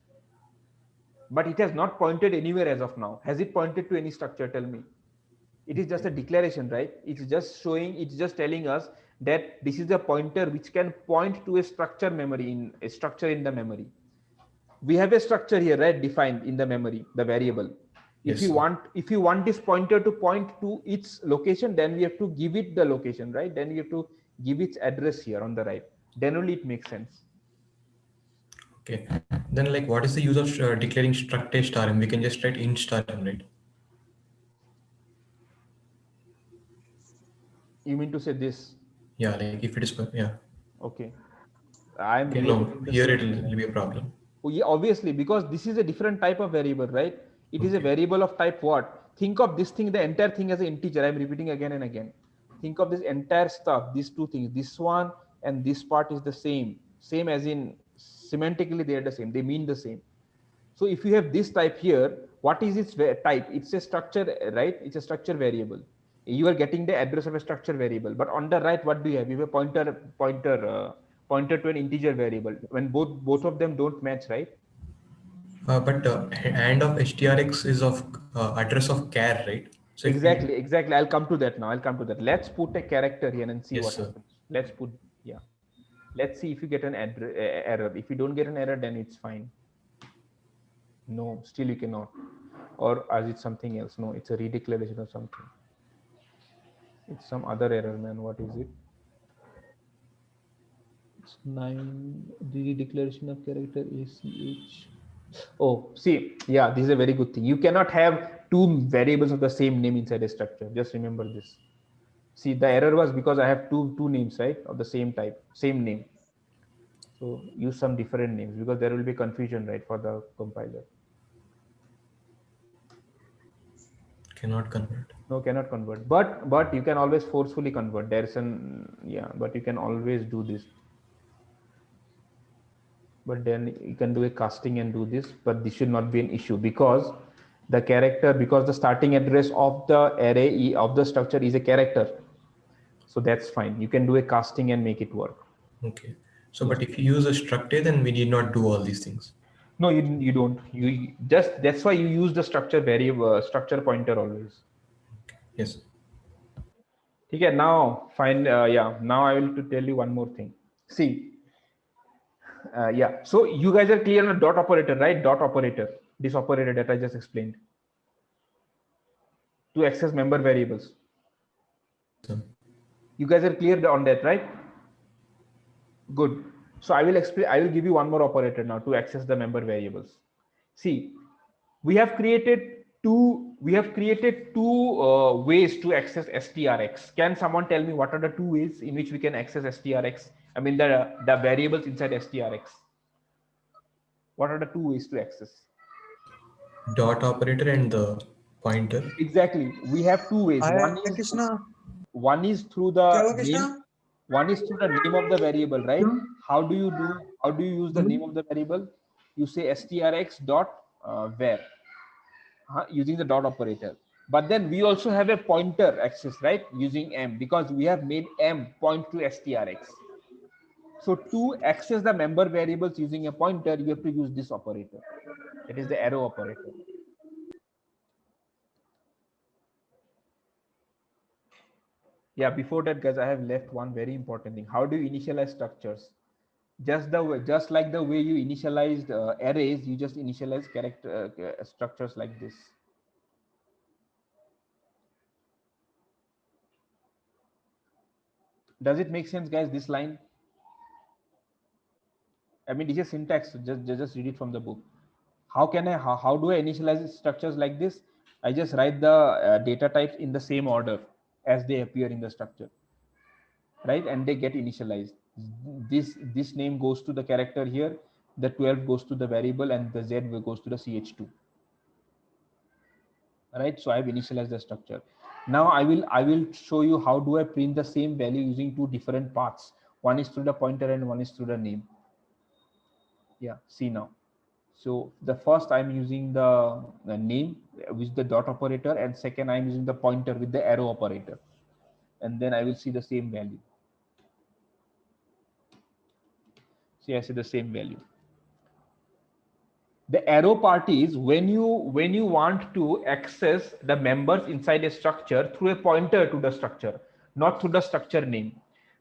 But it has not pointed anywhere as of now. Has it pointed to any structure? Tell me. It is just a declaration, right? It's just showing, it's just telling us that this is a pointer which can point to a structure in the memory. We have a structure here, right, defined in the memory, the variable. If you want this pointer to point to its location, then we have to give it the location, right? Then we have to give its address here on the right. Then only it makes sense. Okay. Then like what is the use of declaring struct A star m? We can just write int star m, right? You mean to say this? Yeah, like if it is, yeah. Okay. No, here it will be a problem. Oh, yeah, obviously, because this is a different type of variable, right? It is a variable of type what? Think of this thing, the entire thing as an integer. I'm repeating again and again. Think of this entire stuff, these two things, this one and this part is the same as in semantically they are the same. They mean the same. So if you have this type here, What is its type? It's a structure, right? It's a structure variable. You are getting the address of a structure variable, but on the right, what do you have? You have a pointer to an integer variable. When both of them don't match, right? But and of HTRX is of address of char, right? So if we- Exactly. I'll come to that now. Let's put a character here and see Yes, what sir. happens. Let's see if you get an error. If you don't get an error, then it's fine. No, still you cannot. Or is it something else? No, it's a redeclaration or something. It's some other error, man. What is it? It's 9. The redeclaration of character ACH. Oh, see, yeah, this is a very good thing. You cannot have two variables of the same name inside a structure. Just remember this. See, the error was because I have two names, right, of the same type, same name. So use some different names because there will be confusion, right, for the compiler. Cannot convert. No, cannot convert. But you can always forcefully convert. There's but you can always do this. But then you can do a casting and do this, but this should not be an issue because the starting address of the array of the structure is a character. So that's fine. You can do a casting and make it work. Okay. So, but if you use a struct A, then we need not do all these things. No, you don't. You just, that's why you use the structure variable, structure pointer always. Yes. Okay, now fine. Now I will to tell you one more thing. See, so you guys are clear on a dot operator, right? Dot operator, this operator that I just explained to access member variables. You guys are clear on that, right? Good. So I will explain. I will give you one more operator now to access the member variables. See, we have created two ways to access strx. Can someone tell me what are the two ways in which we can access strx? I mean the variables inside strx. What are the two ways to access? Dot operator and the pointer. Exactly. We have two ways. One is through the name. One is through the name of the variable, right? How do you use the name of the variable? You say strx dot var using the dot operator. But then we also have a pointer access, right? Using m, because we have made m point to strx. So to access the member variables using a pointer, you have to use this operator. It is the arrow operator. Yeah, before that, guys, I have left one very important thing. How do you initialize structures? Just like the way you initialized arrays, you just initialize character structures like this. Does it make sense, guys? This line. I mean, this is syntax. Just read it from the book. How do I initialize structures like this? I just write the data types in the same order as they appear in the structure, right? And they get initialized. This name goes to the character here, the 12 goes to the variable, and the Z goes to the ch2. Right? So I've initialized the structure. Now I will show you how do I print the same value using two different paths. One is through the pointer and one is through the name. Yeah, see now. So the first I'm using the name with the dot operator, and second I'm using the pointer with the arrow operator, and then I will see the same value. See, I see the same value. The arrow part is when you want to access the members inside a structure through a pointer to the structure, not through the structure name.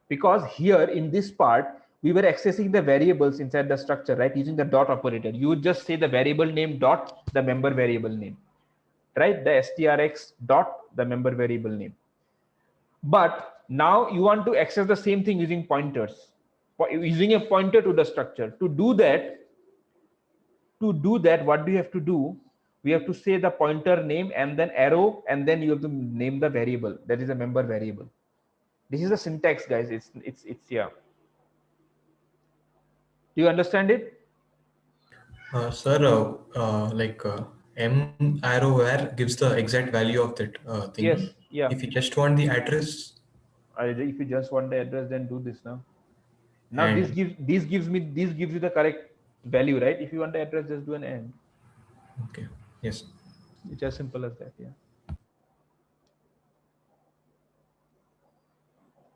Because here in this part, we were accessing the variables inside the structure, right? Using the dot operator. You would just say the variable name dot the member variable name, right? The strx dot the member variable name. But now you want to access the same thing using pointers, using a pointer to the structure. To do that, what do you have to do? We have to say the pointer name and then arrow, and then you have to name the variable that is a member variable. This is the syntax, guys. It's yeah. Do you understand it? Sir, m arrow var gives the exact value of that thing. Yes. Yeah. If you just want the address. If you just want the address, then do this now. Now And this gives you the correct value, right? If you want the address, just do an AND. Okay. Yes. It's as simple as that. Yeah.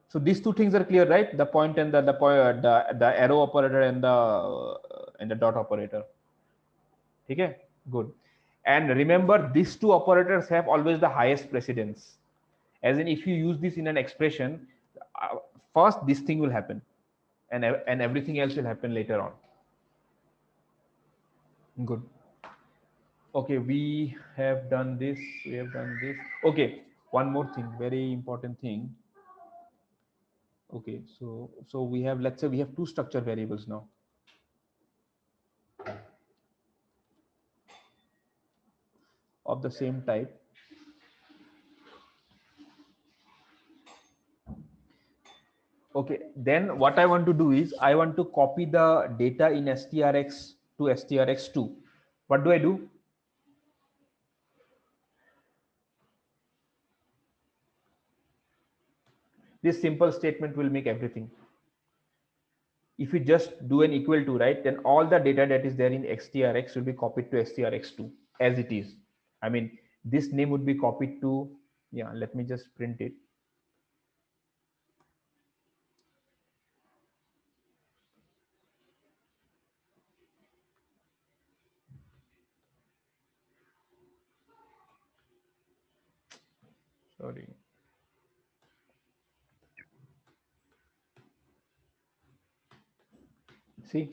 So these two things are clear, right? The point and the arrow operator and the dot operator. Okay, good. And remember, these two operators have always the highest precedence. As in, if you use this in an expression, first this thing will happen, and everything else will happen later on. Good. Okay, we have done this. We have done this. Okay, one more thing, very important thing. Okay, so we have, let's say we have two structure variables now. Of the same type. Okay, then what I want to do is I want to copy the data in strx to strx2. What do I do? This simple statement will make everything. If you just do an equal to, right, then all the data that is there in strx will be copied to strx2 as it is. I mean, this name would be copied to, yeah, let me just print it. Sorry. See,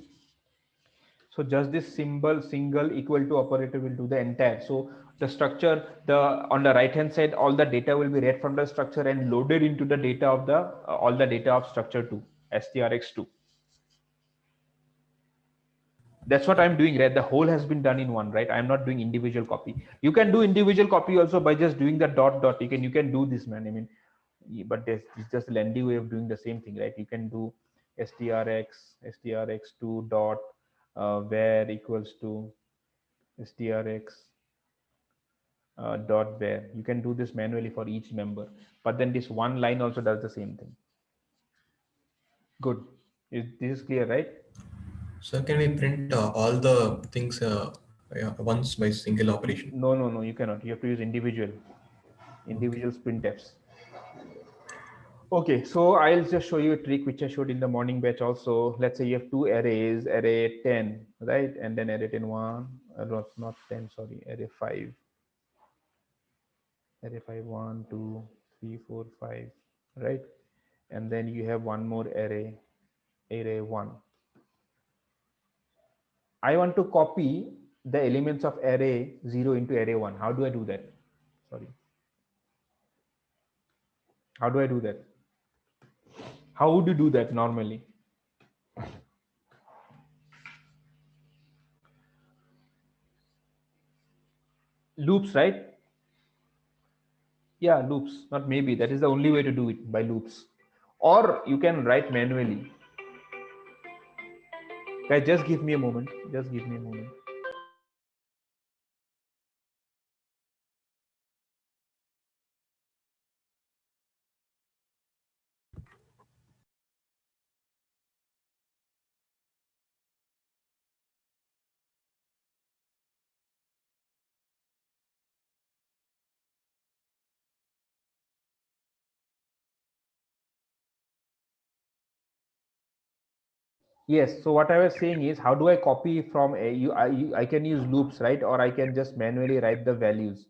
so just this symbol single equal to operator will do the entire. So the structure, on the right hand side, all the data will be read from the structure and loaded into the data of the all the data of structure 2, strx2. That's what I'm doing, right? The whole has been done in one, right? I'm not doing individual copy. You can do individual copy also by just doing the dot. You can do this, man. I mean, but it's just a lengthy way of doing the same thing, right? You can do strx2 dot where equals to strx dot where. You can do this manually for each member, but then this one line also does the same thing. Good. This is clear, right? So can we print all the things once by single operation? No, you cannot. You have to use individual printfs. Okay, so I'll just show you a trick which I showed in the morning batch also. Let's say you have two arrays, array 10, right? And then array 10 1, not 10, sorry, array 5. Array 5, 1, 2, 3, 4, 5, right? And then you have one more array, array 1. I want to copy the elements of array 0 into array 1. How do I do that? Sorry. How do I do that? How would you do that normally? Loops, right? Yeah, loops, not maybe. That is the only way to do it, by loops. Or you can write manually. Guys, just give me a moment. Just give me a moment. Yes, so what I was saying is, how do I copy from I can use loops, right? Or I can just manually write the values.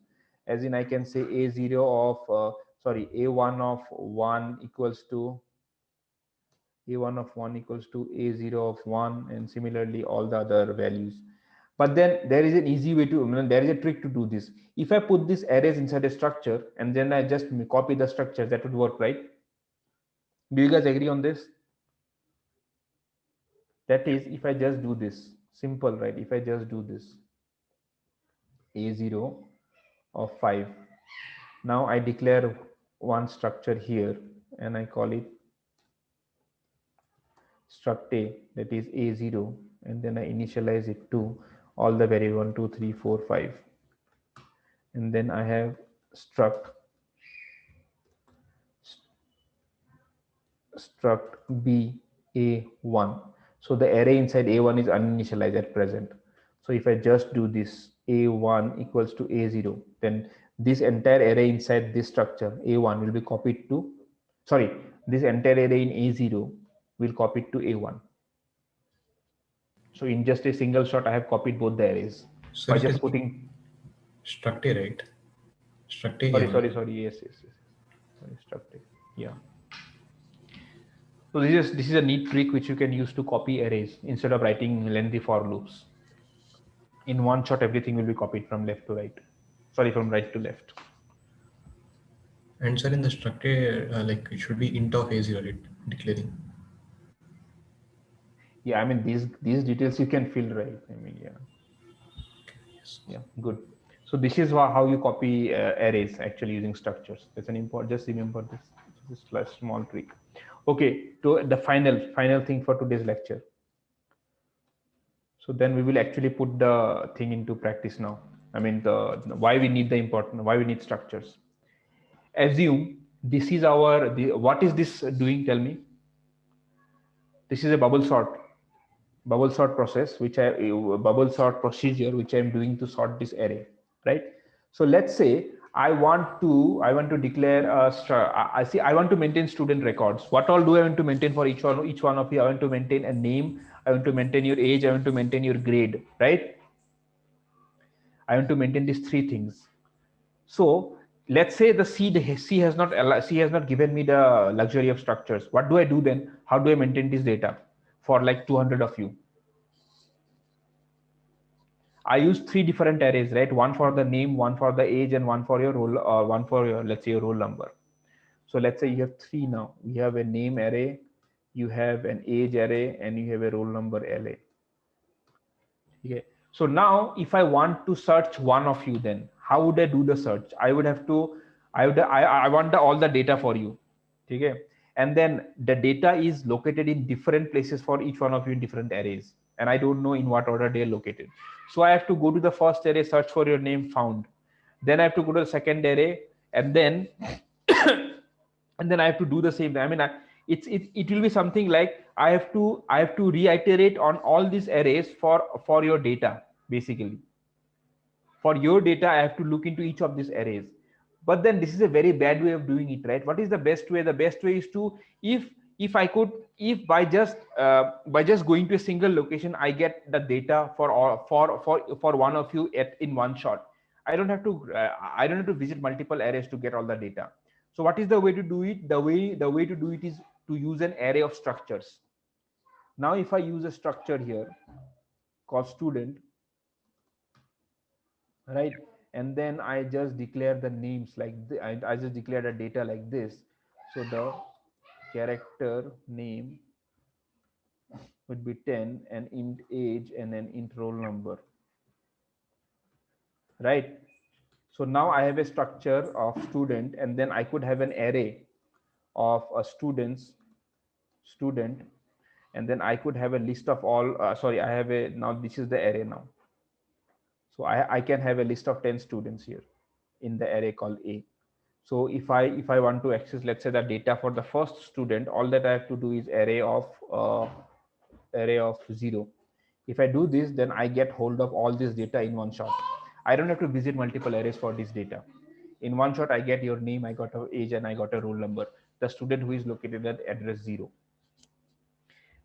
As in, I can say a0 of, a1 of 1 equals to a1 of 1 equals to a0 of 1, and similarly all the other values. But then there is an easy way to, there is a trick to do this. If I put these arrays inside a structure and then I just copy the structure, that would work, right? Do you guys agree on this? That is, if I just do this, simple, right? If I just do this, a0 of 5. Now I declare one structure here and I call it struct A, that is a0, and then I initialize it to all the variable 1, 2, 3, 4, 5. And then I have struct B A1. So the array inside A1 is uninitialized at present. So if I just do this A1 equals to A0, then this entire array inside this structure A1 will be copied to, sorry, this entire array in A0 will copy it to A1. So in just a single shot, I have copied both the arrays So by it just is putting. struct A, right? Struct A. Sorry. Yes. Sorry, struct A. Yeah. So this is a neat trick which you can use to copy arrays instead of writing lengthy for loops. In one shot, everything will be copied from left to right. Sorry, from right to left. And sir, in the struct A, like it should be int of A0, right? Declaring. Yeah, I mean these details you can fill, right? I mean, yeah, good. So this is how you copy arrays actually using structures. That's an important. Just remember this small trick. Okay, to the final thing for today's lecture. So then we will actually put the thing into practice now. I mean, why we need structures. Assume this is what is this doing? Tell me. This is a bubble sort process, bubble sort procedure, which I'm doing to sort this array, right? So let's say I want to declare I want to maintain student records. What all do I want to maintain for each one of you? I want to maintain a name, I want to maintain your age, I want to maintain your grade, right? I want to maintain these three things. So let's say the C has not given me the luxury of structures. What do I do then? How do I maintain this data for like 200 of you? I use three different arrays, right? One for the name, one for the age, and one for your role, or one for your, let's say, your roll number. So let's say you have three now. We have a name array, you have an age array, and you have a roll number array. Okay. So now if I want to search one of you, then how would I do the search? I want all the data for you. Okay. And then the data is located in different places for each one of you in different arrays. And I don't know in what order they are located. So I have to go to the first array, search for your name, found. Then I have to go to the second array, and then and then I have to do the same. I mean, it will be something like I have to reiterate on all these arrays for your data. Basically, for your data, I have to look into each of these arrays. But then this is a very bad way of doing it, right? What is the best way? The best way is to, if by just going to a single location, I get the data for one of you in one shot. I don't have to visit multiple arrays to get all the data. So what is the way to do it? The way to do it is to use an array of structures. Now, if I use a structure here called student, right? And then I just declare the names like I just declare the data like this. So the character name would be 10 and int age and then int roll number, right? So now I have a structure of student, and then I could have an array of a student, and then I could have a list of all now this is the array now. So I can have a list of 10 students here in the array called A. So if I want to access, let's say, the data for the first student, all that I have to do is array of 0. If I do this, then I get hold of all this data in one shot. I don't have to visit multiple arrays for this data. In one shot, I get your name, I got an age, and I got a roll number. The student who is located at address 0.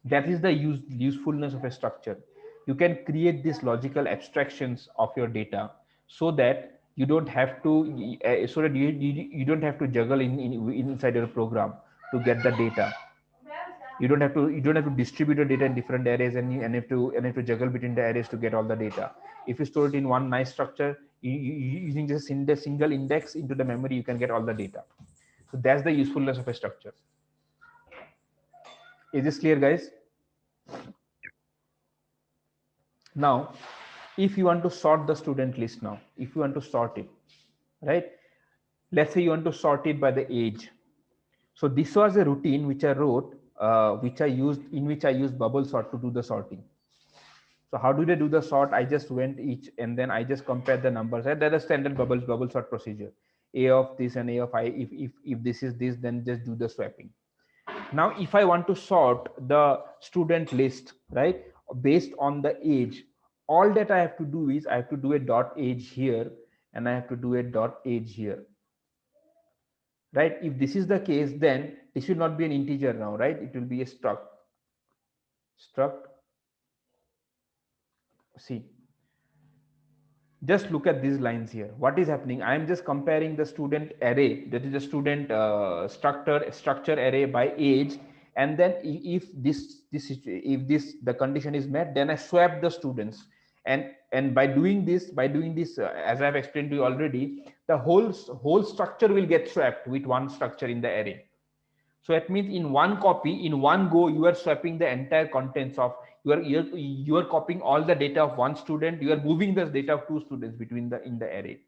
That is the usefulness of a structure. You can create these logical abstractions of your data so that you don't have to you don't have to juggle inside your program to get the data. You don't have to distribute the data in different arrays and have to juggle between the arrays to get all the data. If you store it in one nice structure, using just a single index into the memory, you can get all the data. So that's the usefulness of a structure. Is this clear, guys? Now, if you want to sort the student list now, if you want to sort it, right? Let's say you want to sort it by the age. So this was a routine which I wrote, which I used bubble sort to do the sorting. So how do they do the sort? I just went each, and then I just compared the numbers. Right? That's a standard bubble sort procedure. A of this and A of I. If this is this, then just do the swapping. Now, if I want to sort the student list, right, based on the age all that I have to do is I have to do a dot age here and I have to do a dot age here, right? If this is the case, then this should not be an integer now, right? It will be a struct. See, just look at these lines here. What is happening? I am just comparing the student array, that is the student structure array by age, and then if the condition is met, then I swap the students, and by doing this as I have explained to you already, the whole structure will get swapped with one structure in the array. So that means in one copy, in one go, you are swapping the entire contents of you are copying all the data of one student. You are moving the data of two students between in the array.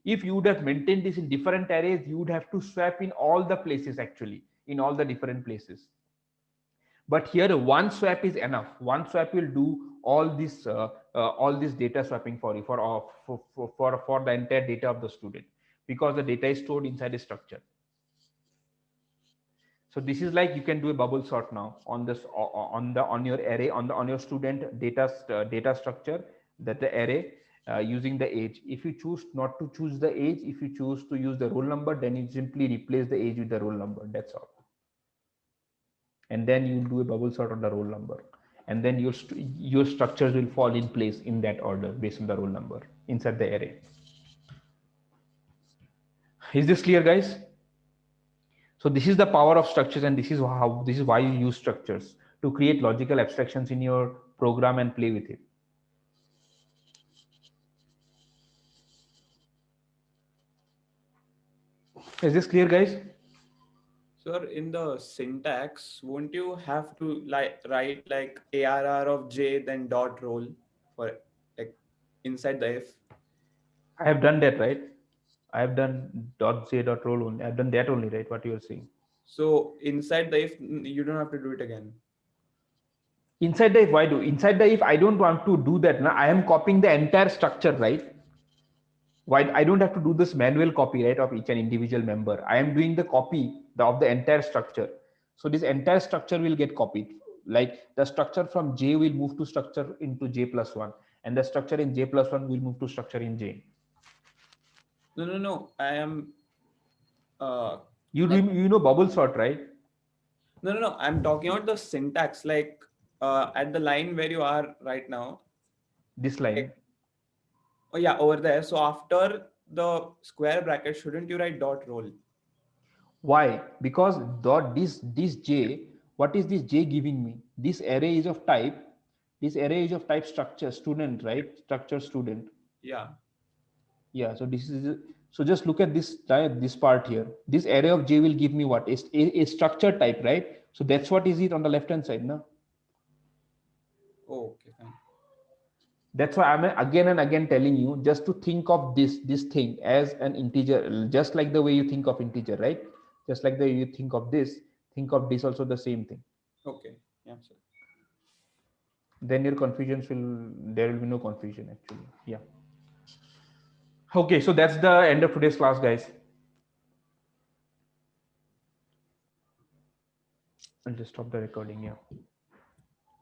If you would have maintained this in different arrays, you would have to swap in all the places, actually, in all the different places. But here, one swap is enough. One swap will do all this data swapping for you for the entire data of the student, because the data is stored inside a structure. So this is like you can do a bubble sort now on this on your array on your student data structure, that the array using the age. If you choose not to choose the age, if you choose to use the roll number, then you simply replace the age with the roll number. That's all. And then you do a bubble sort on the roll number, and then your structures will fall in place in that order based on the roll number inside the array. Is this clear, guys? So this is the power of structures, and this is why you use structures to create logical abstractions in your program and play with it. Is this clear, guys? Sir, in the syntax, won't you have to write like ARR of j then dot roll for like inside the if? I have done that, right? I have done .j.roll only. I've done that only, right? What you are saying. So inside the if, you don't have to do it again. Inside the if, why do? Inside the if, I don't want to do that. Now I am copying the entire structure, right? Why I don't have to do this manual copy, right, of each and individual member. I am doing the copy of the entire structure. So this entire structure will get copied. Like the structure from J will move to structure into J plus 1, and the structure in J plus 1 will move to structure in J. No. I am. You know bubble sort, right? No. I'm talking about the syntax, like at the line where you are right now. This line. Like, oh yeah, over there. So after the square bracket, shouldn't you write dot roll? Why? Because this J, what is this J giving me? This array is of type. This array is of type structure student, right? Structure student. Yeah. Yeah. So this is, so just look at this part here. This array of J will give me what? A structure type, right? So that's what is it on the left hand side now. Oh, okay, fine. That's why I'm again and again telling you just to think of this thing as an integer, just like the way you think of integer, right? Just like the way you think of this also the same thing. Okay. Yeah, sir. Then there will be no confusion actually. Yeah. Okay, so that's the end of today's class, guys. I'll just stop the recording. Yeah.